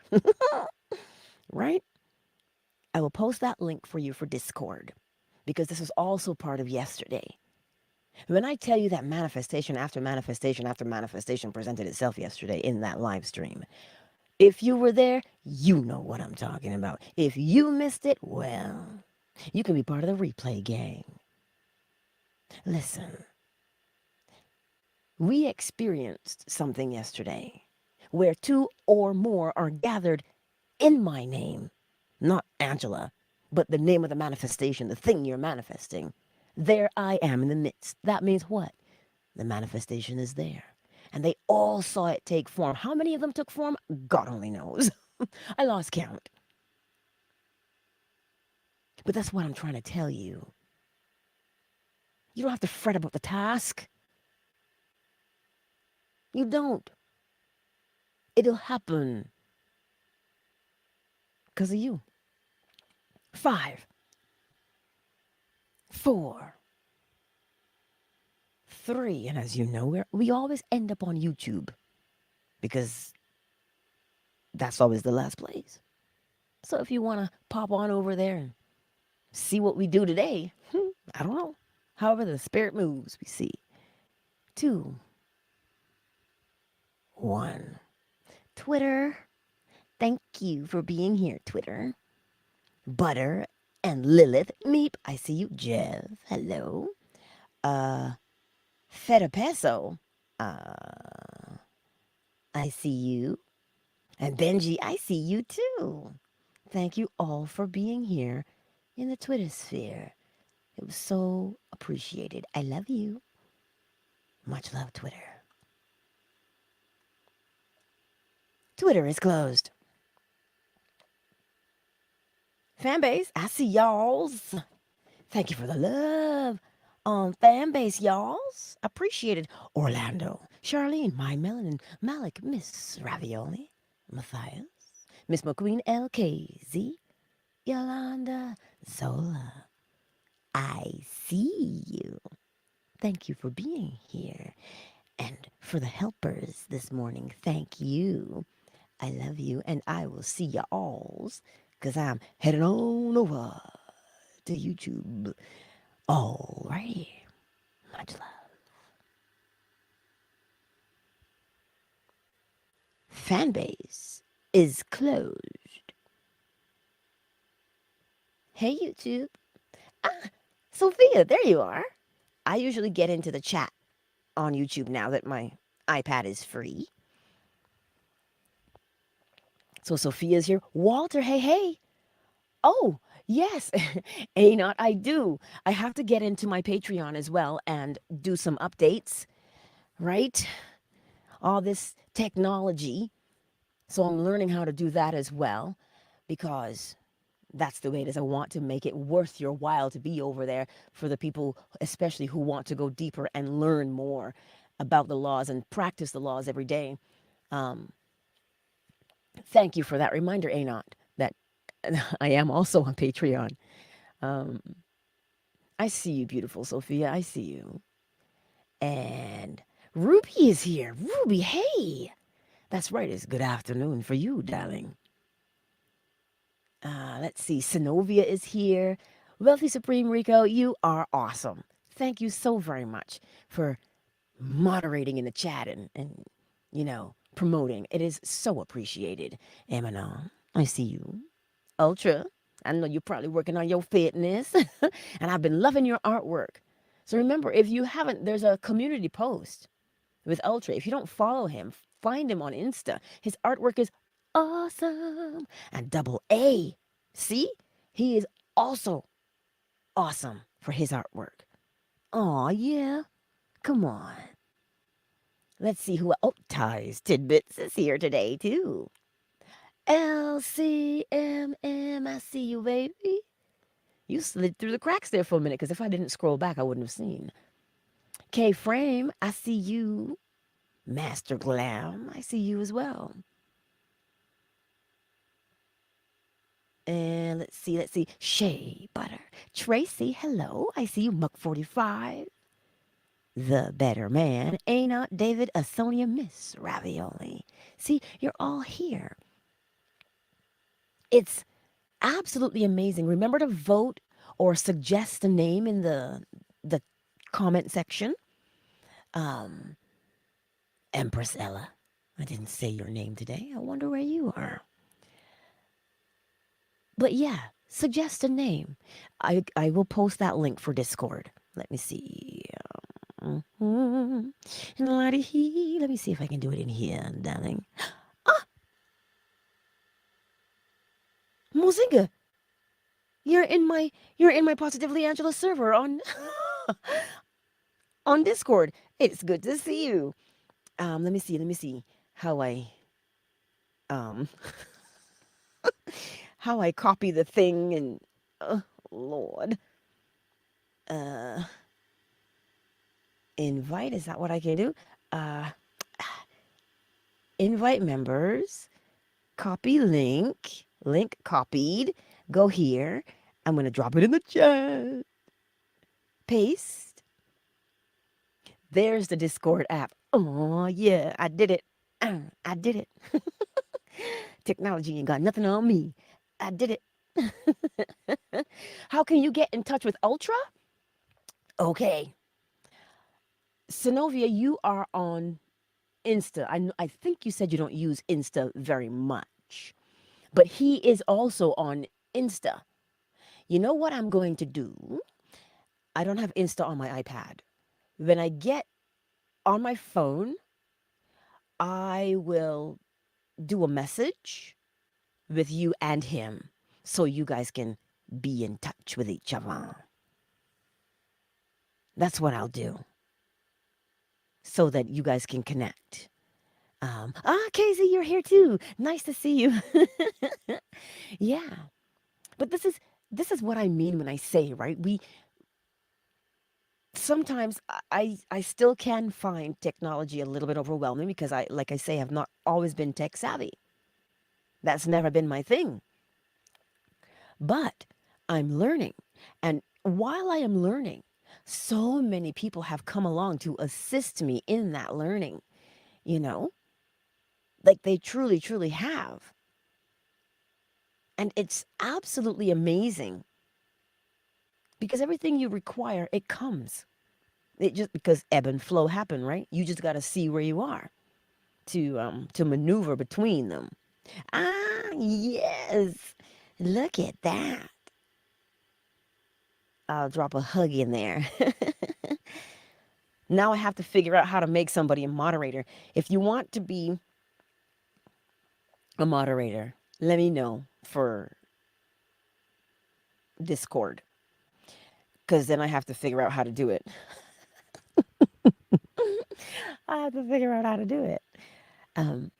right? I will post that link for you for Discord because this was also part of yesterday. When I tell you that manifestation after manifestation after manifestation presented itself yesterday in that live stream, if you were there, you know what I'm talking about. If you missed it, well, you can be part of the replay gang. Listen, we experienced something yesterday where two or more are gathered in my name, not Angela, but the name of the manifestation, the thing you're manifesting. There I am in the midst. That means what? The manifestation is there. And they all saw it take form. How many of them took form? God only knows. I lost count. But that's what I'm trying to tell you. You don't have to fret about the task. You don't. It'll happen because of you. 5, 4, 3, and as you know, we always end up on YouTube because that's always the last place. So if you want to pop on over there and see what we do today, I don't know. However the spirit moves, we see. 2, 1. Twitter. Thank you for being here, Twitter. Butter and Lilith. Meep. I see you, Jeff. Hello. Feta Peso. I see you. And Benji, I see you too. Thank you all for being here in the Twitter sphere. It was so appreciated. I love you. Much love, Twitter. Twitter is closed. Fanbase, I see y'alls. Thank you for the love on Fanbase, y'alls. Appreciated. Orlando, Charlene, My Melanin, Malik, Miss Ravioli, Matthias, Miss McQueen, LKZ, Yolanda, Zola. I see you. Thank you for being here. And for the helpers this morning, thank you. I love you, and I will see y'alls because I'm heading on over to YouTube. Alrighty. Much love. Fanbase is closed. Hey, YouTube. Ah, Sophia, there you are. I usually get into the chat on YouTube now that my iPad is free. So Sophia's here. Walter, hey, hey. Oh, yes. Not I do. I have to get into my Patreon as well and do some updates, right? All this technology. So I'm learning how to do that as well because that's the way it is. I want to make it worth your while to be over there for the people, especially who want to go deeper and learn more about the laws and practice the laws every day. Um, Thank you for that reminder, Anot, that I am also on Patreon. Um, I see you, beautiful Sophia. I see you. And Ruby is here. Ruby, hey. That's right. It's good afternoon for you, darling. Let's see. Synovia is here. Wealthy Supreme Rico, you are awesome. Thank you so very much for moderating in the chat and promoting. It is so appreciated. Emanon, I see you. Ultra, I know you're probably working on your fitness, and I've been loving your artwork. So remember, if you haven't, there's a community post with Ultra. If you don't follow him, find him on Insta. His artwork is awesome. And double A, see? He is also awesome for his artwork. Aw, yeah. Come on. Let's see who. Oh, Ties Tidbits is here today, too. LCMM, I see you, baby. You slid through the cracks there for a minute, because if I didn't scroll back, I wouldn't have seen. K Frame, I see you. Master Glam, I see you as well. And let's see. Shea Butter. Tracy, hello. I see you. Muck45. The Better Man. Anot, David, Asonia, Miss Ravioli. See, you're all here. It's absolutely amazing. Remember to vote or suggest a name in the comment section. Empress Ella. I didn't say your name today. I wonder where you are. But yeah, suggest a name. I will post that link for Discord. Let me see. Let me see if I can do it in here, darling. Ah, Mozinga, you're in my Positively Angela server on on Discord. It's good to see you. Let me see how I um how I copy the thing and Lord. Invite, is that what I can do? Invite members, copy link copied, go here. I'm going to drop it in the chat. Paste. There's the Discord app. Oh, yeah, I did it. I did it. Technology ain't got nothing on me. I did it. How can you get in touch with Ultra? Okay. Synovia, you are on Insta. I think you said you don't use Insta very much, but he is also on Insta. You know what I'm going to do? I don't have Insta on my iPad. When I get on my phone, I will do a message with you and him so you guys can be in touch with each other. That's what I'll do so that you guys can connect. Casey, you're here too. Nice to see you. Yeah. But this is what I mean when I say, right? We sometimes I still can find technology a little bit overwhelming because like I say, have not always been tech savvy. That's never been my thing. But I'm learning. And while I am learning, so many people have come along to assist me in that learning, you know? Like they truly, truly have. And it's absolutely amazing because everything you require, it comes. It just because ebb and flow happen, right? You just got to see where you are to maneuver between them. Ah, yes. Look at that. I'll drop a hug in there. Now I have to figure out how to make somebody a moderator. If you want to be a moderator, let me know for Discord, because then I have to figure out how to do it. I have to figure out how to do it. Um,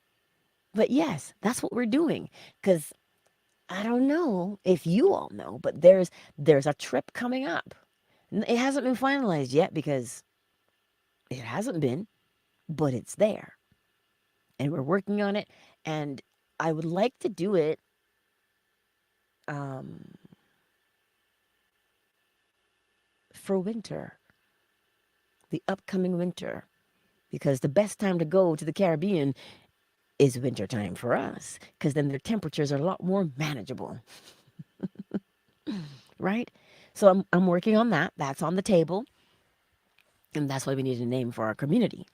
but yes, that's what we're doing. Because I don't know if you all know, but there's a trip coming up. It hasn't been finalized yet because it hasn't been, but it's there, and we're working on it. And I would like to do it um, for winter, the upcoming winter, because the best time to go to the Caribbean is winter time for us, because then their temperatures are a lot more manageable, right? So I'm working on that. That's on the table, and that's why we need a name for our community.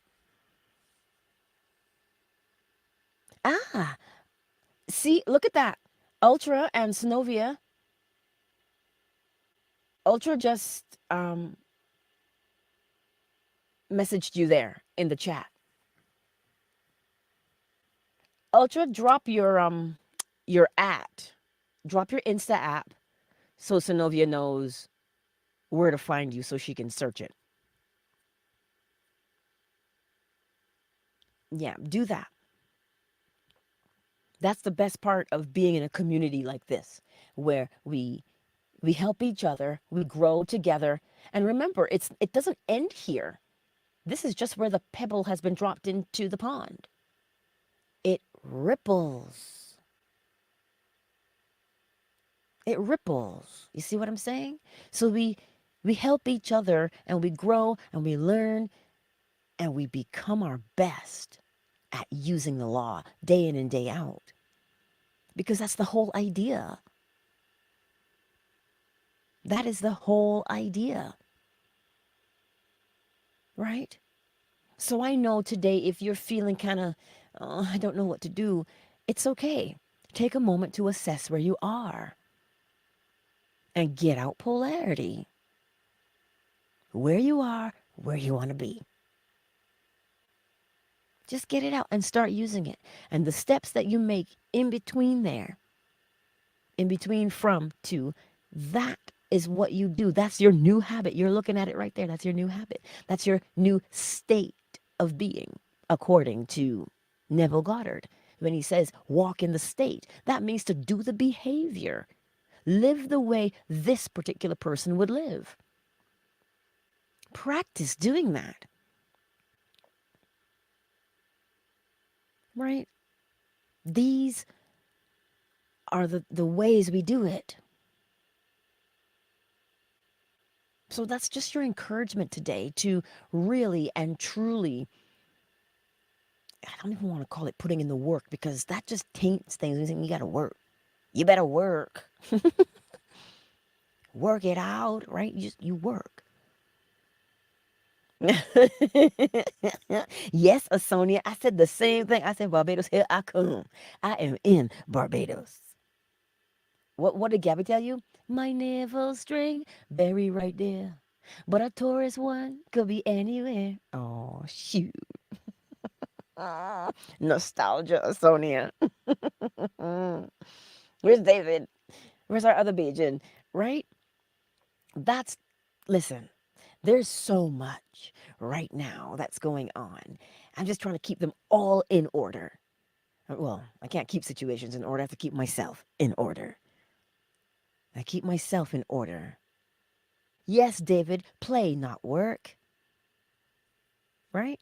Ah, see, look at that. Ultra and Synovia. Ultra just messaged you there in the chat. Ultra, drop your at. Drop your Insta app so Synovia knows where to find you so she can search it. Yeah, do that. That's the best part of being in a community like this, where we help each other, we grow together. And remember, it doesn't end here. This is just where the pebble has been dropped into the pond. It ripples. It ripples. You see what I'm saying? So we help each other and we grow and we learn and we become our best at using the law day in and day out. Because that's the whole idea. That is the whole idea, right? So I know today if you're feeling kind of, oh, I don't know what to do, it's okay. Take a moment to assess where you are and get out polarity. Where you are, where you want to be. Just get it out and start using it. And the steps that you make in between there, in between from to, that is what you do. That's your new habit. You're looking at it right there. That's your new habit. That's your new state of being, according to Neville Goddard. When he says walk in the state, that means to do the behavior, live the way this particular person would live. Practice doing that, right? These are the ways we do it. So that's just your encouragement today to really and truly, I don't even want to call it putting in the work because that just taints things. You got to work. You better work. Work it out, right? You work. Yes, Asonia, I said the same thing. I said, Barbados, here I come. I am in Barbados. What did Gabby tell you? My navel string, very right there. But a tourist one could be anywhere. Oh, shoot. Ah, nostalgia, Sonia. Where's David? Where's our other Bajan? Right? That's, listen, there's so much right now that's going on. I'm just trying to keep them all in order. Well, I can't keep situations in order. I have to keep myself in order. I keep myself in order. Yes, David, play, not work. Right?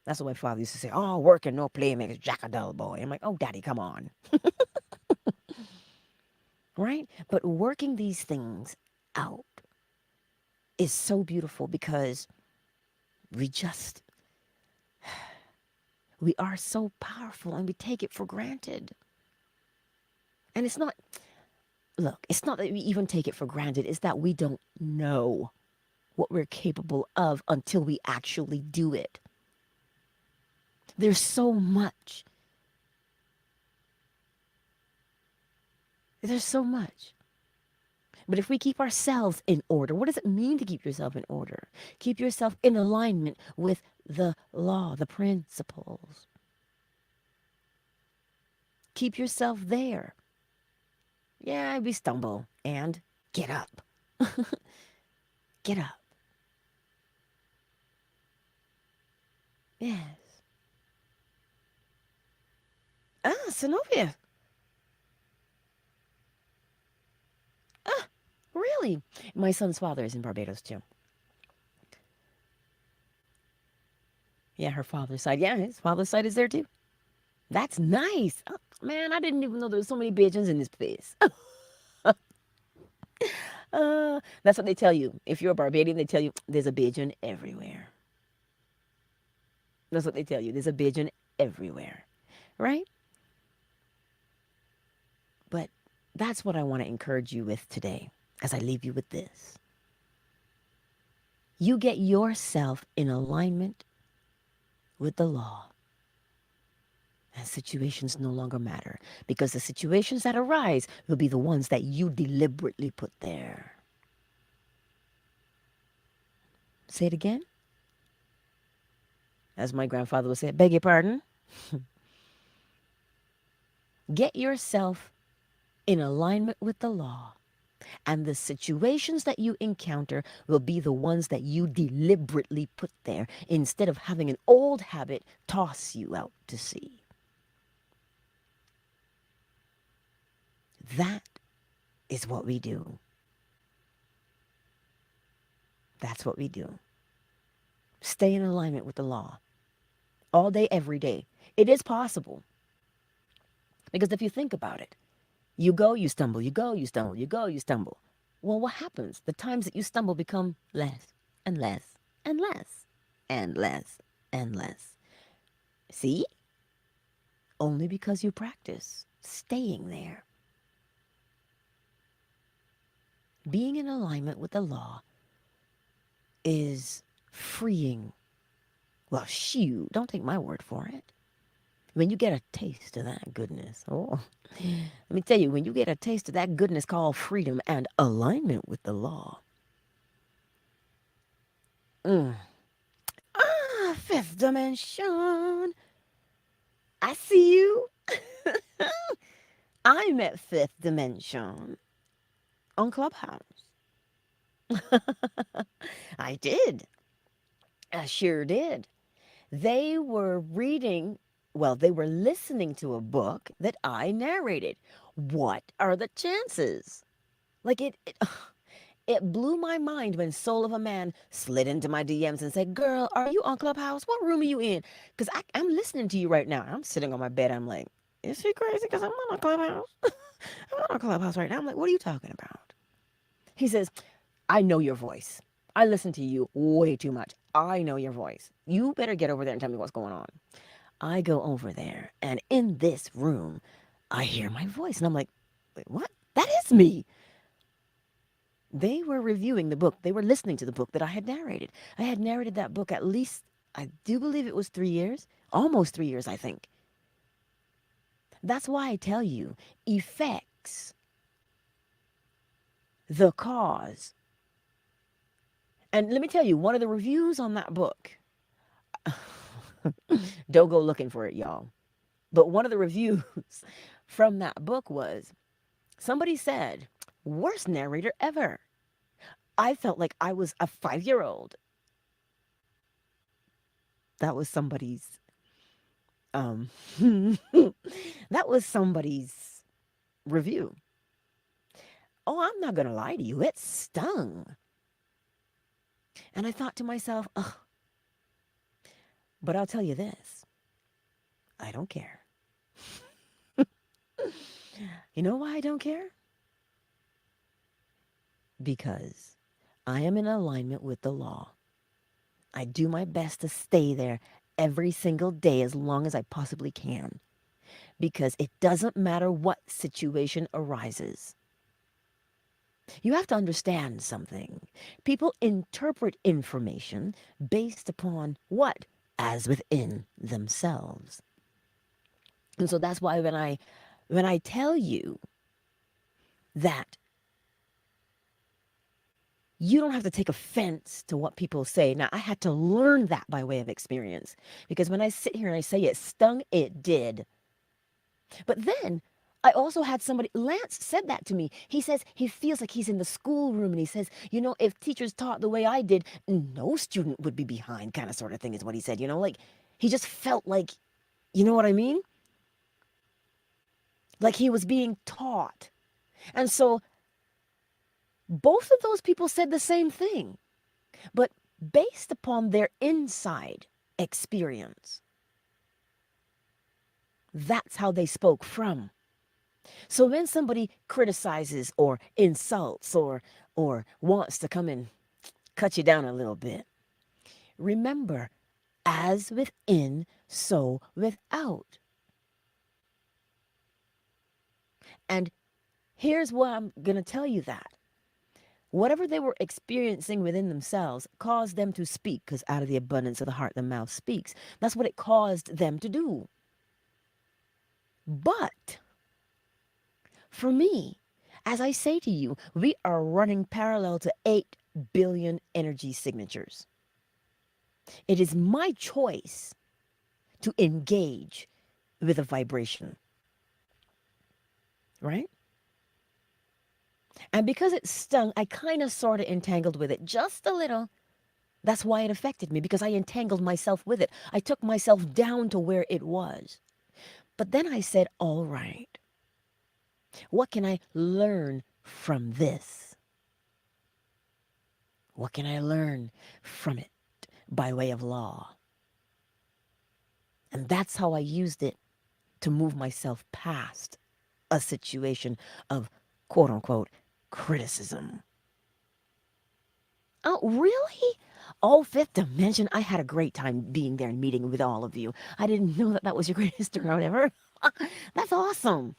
That's what my father used to say. Oh, work and no play makes Jack a dull boy. I'm like, oh, daddy, come on. Right? But working these things out is so beautiful because we just, we are so powerful and we take it for granted. And it's not, look, it's not that we even take it for granted, it's that we don't know what we're capable of until we actually do it. There's so much. There's so much. But if we keep ourselves in order, what does it mean to keep yourself in order? Keep yourself in alignment with the law, the principles. Keep yourself there. Yeah, we stumble and get up. Get up. Yes. Ah, Zenobia. Ah, really? My son's father is in Barbados too. Yeah, her father's side. Yeah, his father's side is there too. That's nice. Oh, man, I didn't even know there was so many pigeons in this place. That's what they tell you. If you're a Barbadian, they tell you there's a pigeon everywhere. That's what they tell you. There's a pigeon everywhere, right? But that's what I want to encourage you with today as I leave you with this. You get yourself in alignment with the law, and situations no longer matter because the situations that arise will be the ones that you deliberately put there. Say it again. As my grandfather would say, beg your pardon. Get yourself in alignment with the law, and the situations that you encounter will be the ones that you deliberately put there instead of having an old habit toss you out to sea. That is what we do. That's what we do. Stay in alignment with the law all day, every day. It is possible. Because if you think about it, you go, you stumble, you go, you stumble, you go, you stumble. Well, what happens? The times that you stumble become less and less and less and less and less. See? Only because you practice staying there. Being in alignment with the law is freeing. Well, shoot, don't take my word for it. When you get a taste of that goodness, oh, let me tell you, when you get a taste of that goodness called freedom and alignment with the law, fifth dimension, I see you. I'm at fifth dimension on Clubhouse. I did. I sure did. They were reading, well, they were listening to a book that I narrated. What are the chances? Like it blew my mind when Soul of a Man slid into my DMs and said, "Girl, are you on Clubhouse? What room are you in?" Because I'm listening to you right now. I'm sitting on my bed. I'm like, is she crazy? Because I'm on a Clubhouse. I'm on a Clubhouse right now. I'm like, what are you talking about? He says, I know your voice. I listen to you way too much. I know your voice. You better get over there and tell me what's going on. I go over there, and in this room, I hear my voice. And I'm like, wait, what? That is me. They were reviewing the book. They were listening to the book that I had narrated. I had narrated that book at least, I do believe it was 3 years, almost 3 years, I think. That's why I tell you, effects the cause. And let me tell you, one of the reviews on that book, don't go looking for it, y'all. But one of the reviews from that book was somebody said, worst narrator ever. I felt like I was a 5-year-old. That was somebody's that was somebody's review. Oh, I'm not gonna lie to you, it stung. And I thought to myself, oh, but I'll tell you this, I don't care. You know why I don't care? Because I am in alignment with the law. I do my best to stay there every single day as long as I possibly can. because it doesn't matter what situation arises. You have to understand something. People interpret information based upon what? As within themselves. And so that's why when I tell you that you don't have to take offense to what people say. Now, I had to learn that by way of experience, because when I sit here and I say it stung, it did. But then I also had somebody, Lance said that to me. He says he feels like he's in the schoolroom, and he says, if teachers taught the way I did, no student would be behind, kind of sort of thing is what he said. Like he just felt like, you know what I mean? Like he was being taught. And so both of those people said the same thing, but based upon their inside experience. That's how they spoke from. So when somebody criticizes or insults or wants to come and cut you down a little bit, remember, as within, so without. And here's what I'm going to tell you that. Whatever they were experiencing within themselves caused them to speak, because out of the abundance of the heart, the mouth speaks. That's what it caused them to do. But for me, as I say to you, we are running parallel to 8 billion energy signatures. It is my choice to engage with a vibration, right? And because it stung, I kind of sort of entangled with it just a little. That's why it affected me, because I entangled myself with it. I took myself down to where it was. But then I said, all right, what can I learn from this? What can I learn from it by way of law? And that's how I used it to move myself past a situation of quote unquote criticism. Oh, really? Oh, fifth dimension. I had a great time being there and meeting with all of you. I didn't know that was your greatest turnout ever. That's awesome.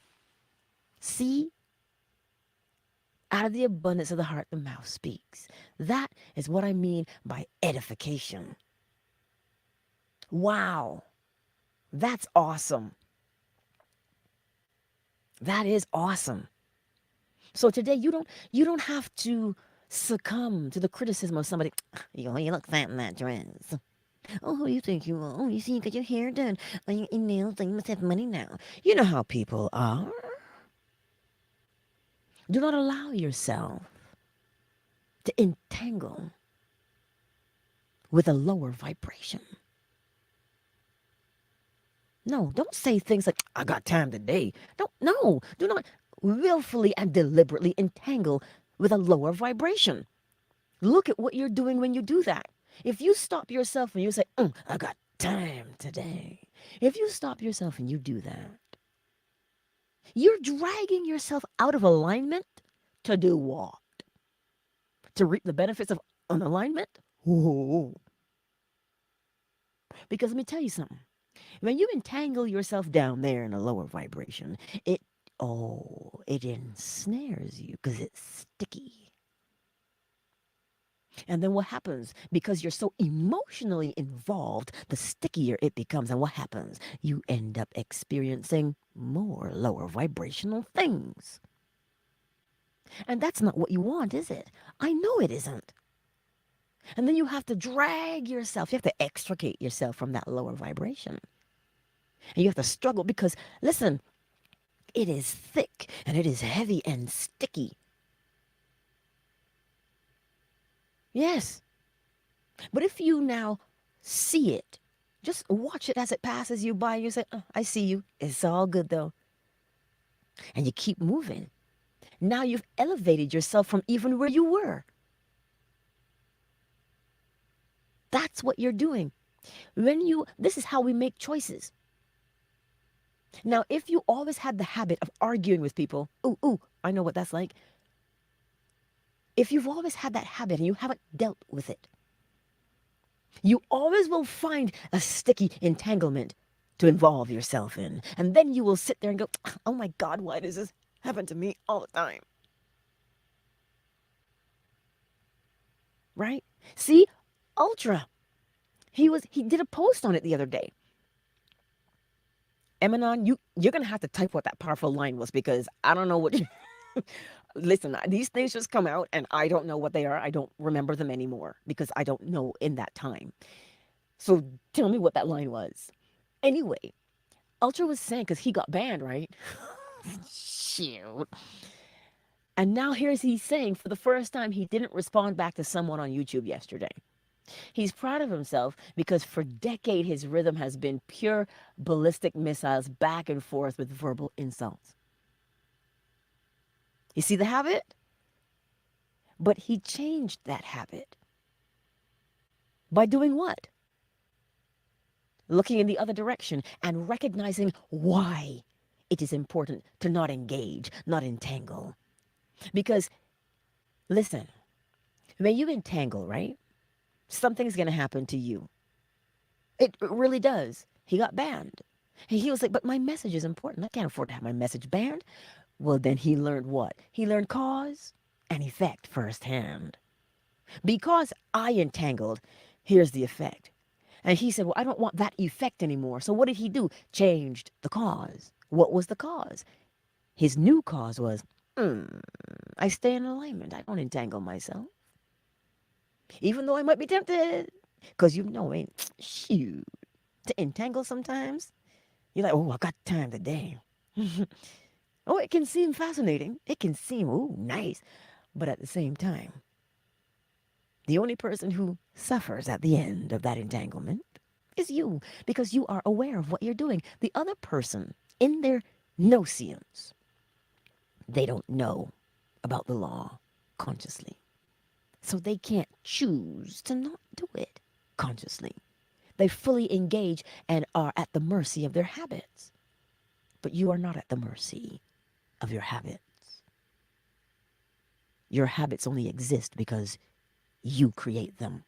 See? Out of the abundance of the heart, the mouth speaks. That is what I mean by edification. Wow. That's awesome. That is awesome. So today you don't have to succumb to the criticism of somebody. You look fat in that dress. Oh, who you think you are? Oh, you see, you got your hair done. Oh, your nails done. You must have money now. You know how people are. Do not allow yourself to entangle with a lower vibration. No, don't say things like, I got time today. No, do not willfully and deliberately entangle with a lower vibration. Look at what you're doing when you do that. If you stop yourself and you say, I got time today. If you stop yourself and you do that, you're dragging yourself out of alignment to do what? To reap the benefits of unalignment? Ooh. Because let me tell you something. When you entangle yourself down there in a lower vibration, it ensnares you because it's sticky. And then what happens? Because you're so emotionally involved, the stickier it becomes. And what happens? You end up experiencing more lower vibrational things. And that's not what you want, is it? I know it isn't. And then you have to drag yourself. You have to extricate yourself from that lower vibration. And you have to struggle because, listen, it is thick and it is heavy and sticky. Yes. But if you now see it, just watch it as it passes you by. You say, I see you. It's all good though. And you keep moving. Now you've elevated yourself from even where you were. That's what you're doing. This is how we make choices. Now, if you always had the habit of arguing with people, I know what that's like. If you've always had that habit and you haven't dealt with it, you always will find a sticky entanglement to involve yourself in. And then you will sit there and go, oh my God, why does this happen to me all the time? Right? See, Ultra, he did a post on it the other day. Emanon, you're gonna have to type what that powerful line was, because I don't know what you listen, these things just come out and I don't know what they are. I don't remember them anymore because I don't know in that time. So tell me what that line was. Anyway, Ultra was saying, because he got banned, right? Shoot. And now here's he's saying for the first time he didn't respond back to someone on YouTube yesterday. He's proud of himself because for decades his rhythm has been pure ballistic missiles back and forth with verbal insults. You see the habit? But he changed that habit. By doing what? Looking in the other direction and recognizing why it is important to not engage, not entangle. Because, listen, when you entangle, right, something's going to happen to you. It really does. He got banned. And he was like, but my message is important. I can't afford to have my message banned. Well, then he learned what? He learned cause and effect firsthand. Because I entangled, here's the effect. And he said, well, I don't want that effect anymore. So what did he do? Changed the cause. What was the cause? His new cause was, I stay in alignment. I don't entangle myself. Even though I might be tempted. Because you know, shoot, to entangle sometimes. You're like, oh, I got time today. Oh, it can seem fascinating. It can seem, oh, nice. But at the same time, the only person who suffers at the end of that entanglement is you, because you are aware of what you're doing. The other person, in their no-seance, they don't know about the law consciously. So they can't choose to not do it consciously. They fully engage and are at the mercy of their habits. But you are not at the mercy of your habits. Your habits only exist because you create them.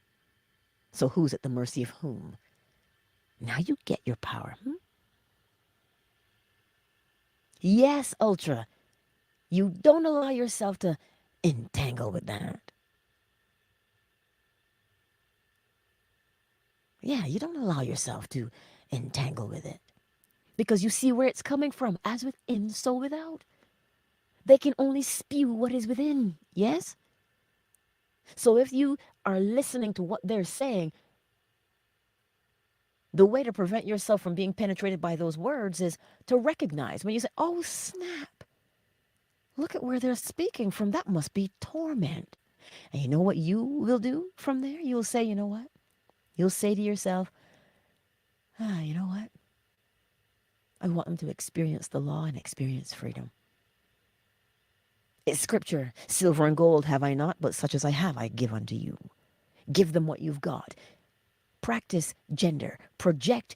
So who's at the mercy of whom? Now you get your power. Yes, Ultra. You don't allow yourself to entangle with that. Yeah, you don't allow yourself to entangle with it. Because you see where it's coming from. As within, so without. They can only spew what is within. Yes? So if you are listening to what they're saying, the way to prevent yourself from being penetrated by those words is to recognize when you say, oh, snap. Look at where they're speaking from. That must be torment. And you know what you will do from there? You'll say, you know what? You'll say to yourself, you know what? I want them to experience the law and experience freedom. It's scripture. Silver and gold have I not, but such as I have I give unto you. Give them what you've got. Practice gender. Project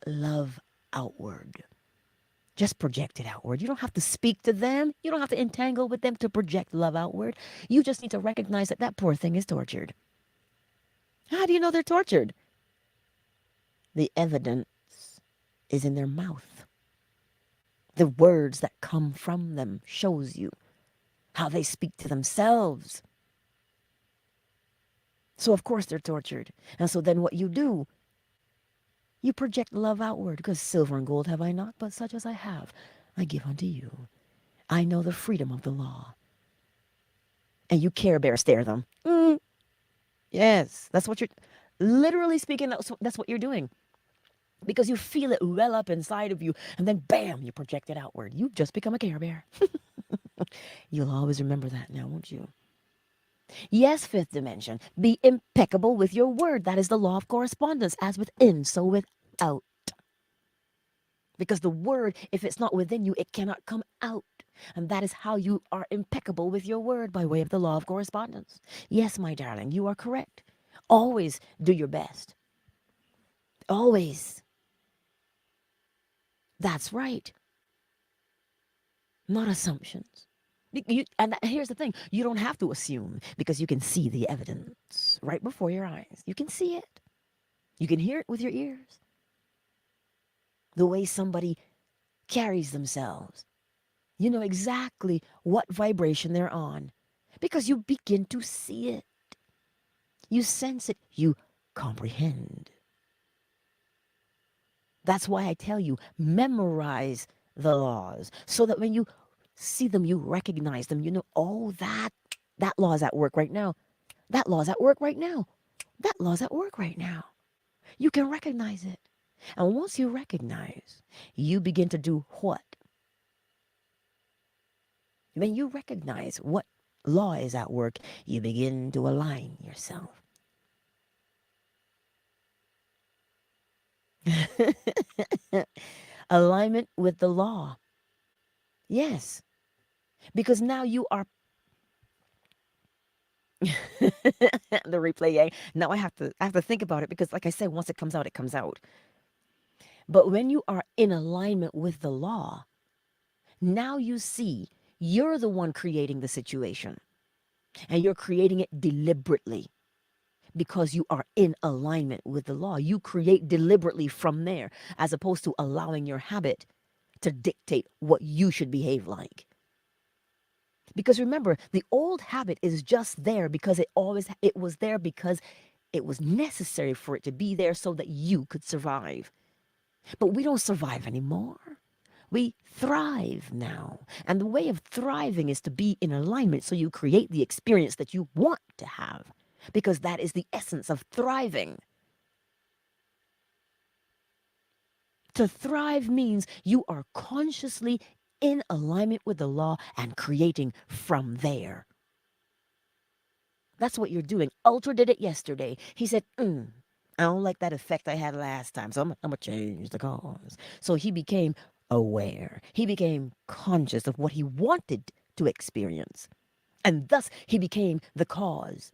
love outward. Just project it outward. You don't have to speak to them. You don't have to entangle with them to project love outward. You just need to recognize that that poor thing is tortured. How do you know they're tortured? The evidence is in their mouth. The words that come from them shows you how they speak to themselves. So of course they're tortured. And so then what you do, you project love outward, because silver and gold have I not, but such as I have, I give unto you. I know the freedom of the law. And you Care Bear stare them. Yes, that's what you're, literally speaking, that's what you're doing. Because you feel it well up inside of you, and then bam, you project it outward. You just become a Care Bear. You'll always remember that now, won't you? Yes, fifth dimension, be impeccable with your word. That is the law of correspondence, as within, so without. Because the word, if it's not within you, it cannot come out. And that is how you are impeccable with your word, by way of the law of correspondence. Yes, my darling, you are correct. Always do your best. Always. That's right. Not assumptions. Here's the thing. You don't have to assume, because you can see the evidence right before your eyes. You can see it. You can hear it with your ears. the way somebody carries themselves. You know exactly what vibration they're on because you begin to see it. You sense it. You comprehend. That's why I tell you, memorize the laws so that when you see them, you recognize them. You know, oh, that law's at work right now. That law's at work right now. That law's at work right now. You can recognize it. And once you recognize, you begin to do what? When you recognize what law is at work, you begin to align yourself. Alignment with the law. Yes, because now you are the replay. Now I have to think about it because, like I said, once it comes out, it comes out. But when you are in alignment with the law, now you see you're the one creating the situation, and you're creating it deliberately because you are in alignment with the law. You create deliberately from there, as opposed to allowing your habit to dictate what you should behave like. Because remember, the old habit is just there because it was there because it was necessary for it to be there so that you could survive. But we don't survive anymore. We thrive now. And the way of thriving is to be in alignment so you create the experience that you want to have, because that is the essence of thriving. To thrive means you are consciously in alignment with the law and creating from there. That's what you're doing. Ultra did it yesterday. He said, I don't like that effect I had last time, so I'm going to change the cause. So he became aware. He became conscious of what he wanted to experience. And thus, he became the cause.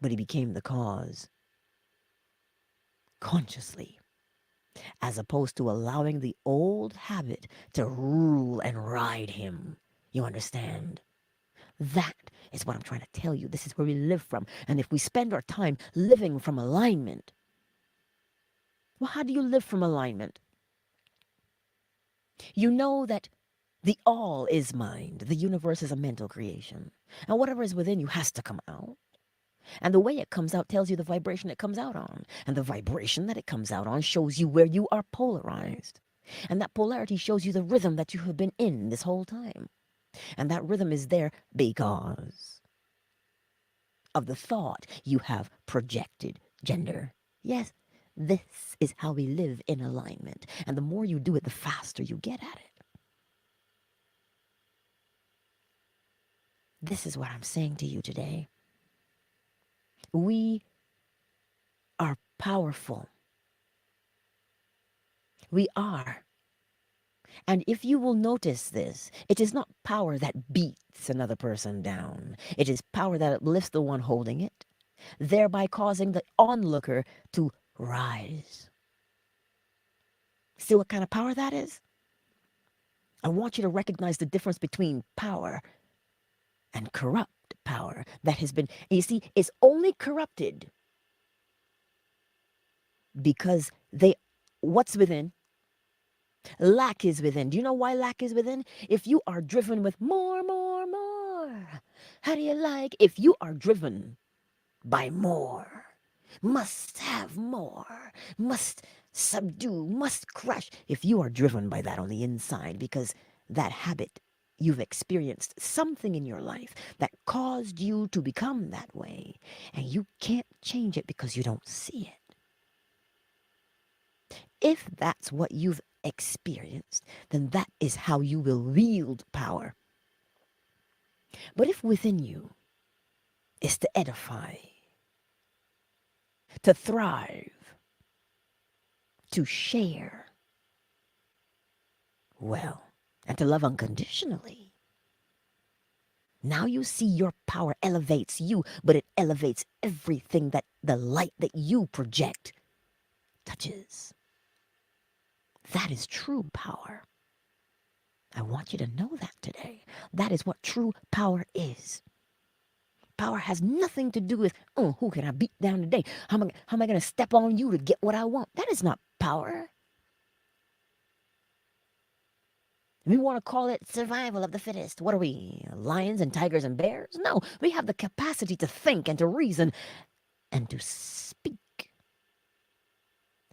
But he became the cause consciously, as opposed to allowing the old habit to rule and ride him. You understand? That is what I'm trying to tell you. This is where we live from. And if we spend our time living from alignment, well, how do you live from alignment? You know that the all is mind. The universe is a mental creation. And whatever is within you has to come out. And the way it comes out tells you the vibration it comes out on. And the vibration that it comes out on shows you where you are polarized. And that polarity shows you the rhythm that you have been in this whole time. And that rhythm is there because of the thought you have projected gender. Yes, this is how we live in alignment. And the more you do it, the faster you get at it. This is what I'm saying to you today. We are powerful. We are. And if you will notice this, it is not power that beats another person down. It is power that uplifts the one holding it, thereby causing the onlooker to rise. See what kind of power that is? I want you to recognize the difference between power and corrupt power that has been, you see, it's only corrupted because what's within? Lack is within. Do you know why lack is within? If you are driven with more, how do you like? If you are driven by more, must have more, must subdue, must crush. If you are driven by that on the inside, because that habit, you've experienced something in your life that caused you to become that way, and you can't change it because you don't see it. If that's what you've experienced, then that is how you will wield power. But if within you is to edify, to thrive, to share, well, and to love unconditionally, now you see your power elevates you, but it elevates everything that the light that you project touches. That is true power. I want you to know that today. That is what true power is. Power has nothing to do with, who can I beat down today? How am I going to step on you to get what I want? That is not power. We want to call it survival of the fittest. What are we, lions and tigers and bears? No, we have the capacity to think and to reason and to speak.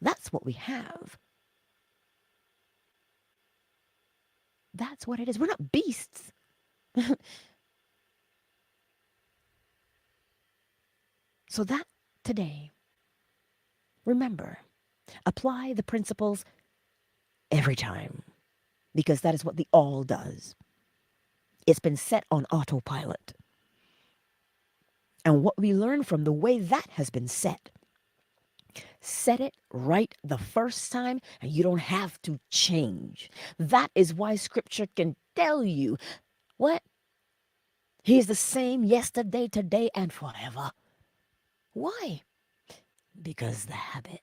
That's what we have. That's what it is. We're not beasts. So that today, remember, apply the principles every time, because that is what the all does. It's been set on autopilot. And what we learn from the way that has been set it right the first time, and you don't have to change. That is why scripture can tell you what? He is the same yesterday, today, and forever. Why? Because the habit.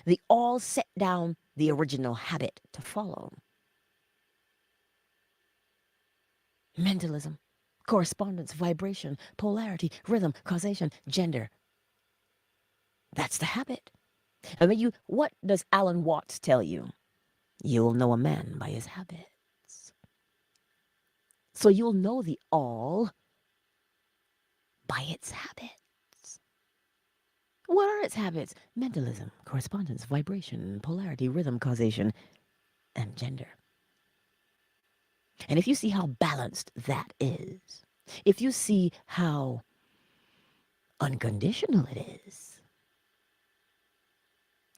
They all set down the original habit to follow. Mentalism, correspondence, vibration, polarity, rhythm, causation, gender. That's the habit. I mean, what does Alan Watts tell you? You'll know a man by his habits. So you'll know the all by its habits. What are its habits? Mentalism, correspondence, vibration, polarity, rhythm, causation, and gender. And if you see how balanced that is, if you see how unconditional it is,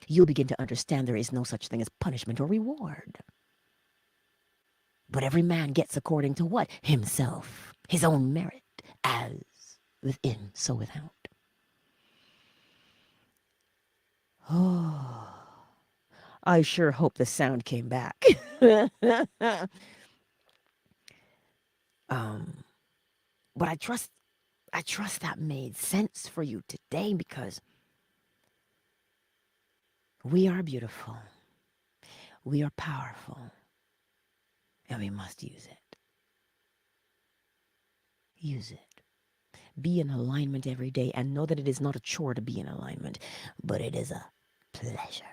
you'll begin to understand there is no such thing as punishment or reward. But every man gets according to what? Himself, his own merit, as within, so without. Oh, I sure hope the sound came back. But I trust that made sense for you today, because we are beautiful, we are powerful, and we must use it. Use it. Be in alignment every day, and know that it is not a chore to be in alignment, but it is a pleasure.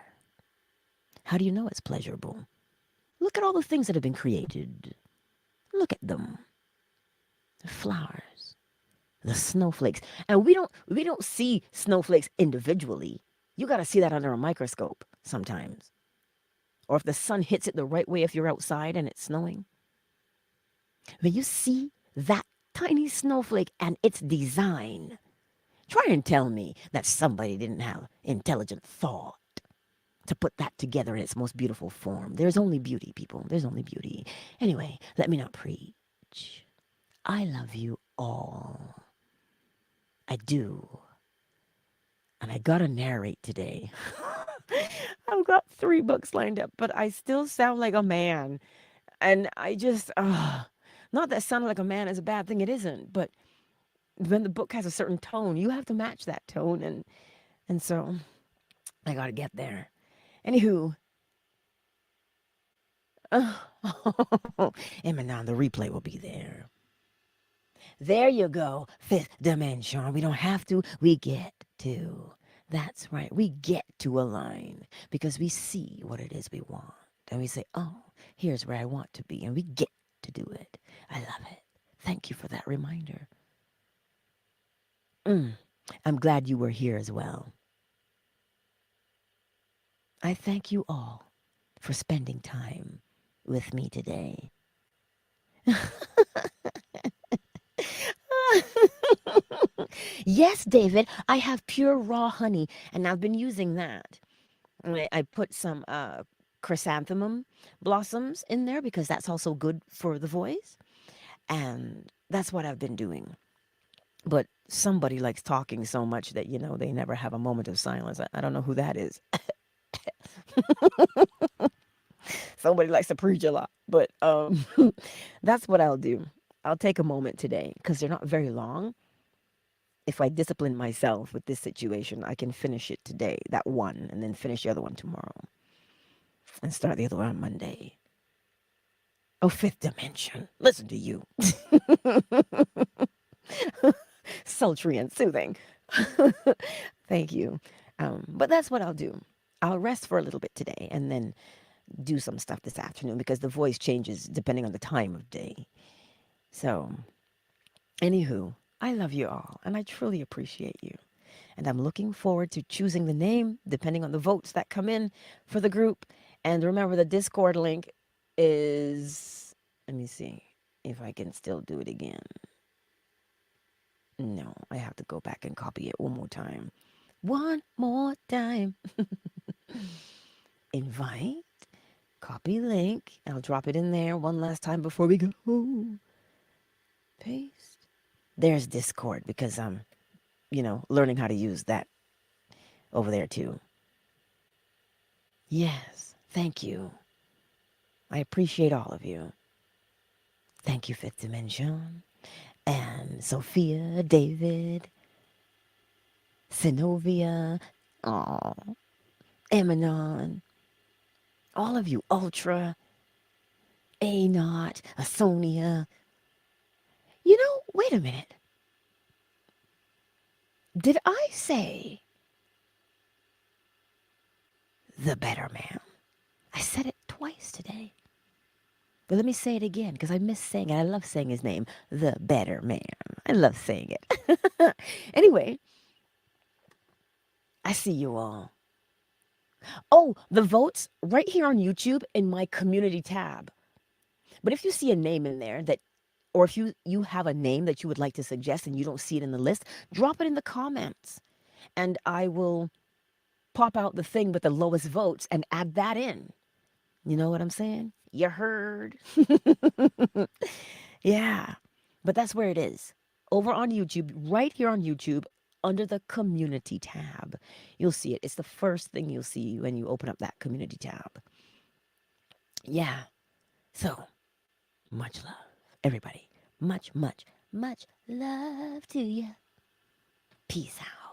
How do you know it's pleasurable? Look at all the things that have been created. Look at them. The flowers, the snowflakes. And we don't see snowflakes individually. You got to see that under a microscope sometimes. Or if the sun hits it the right way if you're outside and it's snowing. When you see that tiny snowflake and its design, try and tell me that somebody didn't have intelligent thought to put that together in its most beautiful form. There's only beauty, people. There's only beauty. Anyway, let me not preach. I love you all. I do. And I gotta narrate today. I've got 3 books lined up, but I still sound like a man. And I just, not that sounding like a man is a bad thing, it isn't. But when the book has a certain tone, you have to match that tone. And so I gotta get there. Anywho, Emanon, the replay will be there. There you go, 5th dimension. We don't have to, we get to. That's right, we get to align because we see what it is we want. And we say, oh, here's where I want to be. And we get to do it. I love it. Thank you for that reminder. I'm glad you were here as well. I thank you all for spending time with me today. Yes, David, I have pure raw honey, and I've been using that. I put some chrysanthemum blossoms in there because that's also good for the voice. And that's what I've been doing. But somebody likes talking so much that, they never have a moment of silence. I don't know who that is. Somebody likes to preach a lot. But that's what I'll do. I'll take a moment today because they're not very long. If I discipline myself with this situation, I can finish it today, that one, and then finish the other one tomorrow. And start the other one on Monday. Oh, 5th dimension. Listen to you. Sultry and soothing. Thank you. But that's what I'll do. I'll rest for a little bit today and then do some stuff this afternoon because the voice changes depending on the time of day. So, anywho, I love you all and I truly appreciate you. And I'm looking forward to choosing the name depending on the votes that come in for the group. And remember, the Discord link is. Let me see if I can still do it again. No, I have to go back and copy it one more time. One more time. Invite, copy link. I'll drop it in there one last time before we go. Paste. There's Discord because I'm, learning how to use that over there too. Yes, thank you. I appreciate all of you. Thank you, Fifth Dimension. And Sophia, David, Sinovia, oh, Emanon, all of you, Ultra, A Not, Asonia. Wait a minute. Did I say the better man? I said it twice today. But let me say it again because I miss saying it. I love saying his name, the better man. I love saying it. Anyway, I see you all. Oh, the votes right here on YouTube in my community tab. But if you see a name in there that, or if you have a name that you would like to suggest and you don't see it in the list, drop it in the comments and I will pop out the thing with the lowest votes and add that in. You know what I'm saying? You heard? Yeah. But that's where it is. Over on YouTube, right here on YouTube, under the community tab. You'll see it. It's the first thing you'll see when you open up that community tab. Yeah. So, much love, everybody. Much, much, much love to you. Peace out.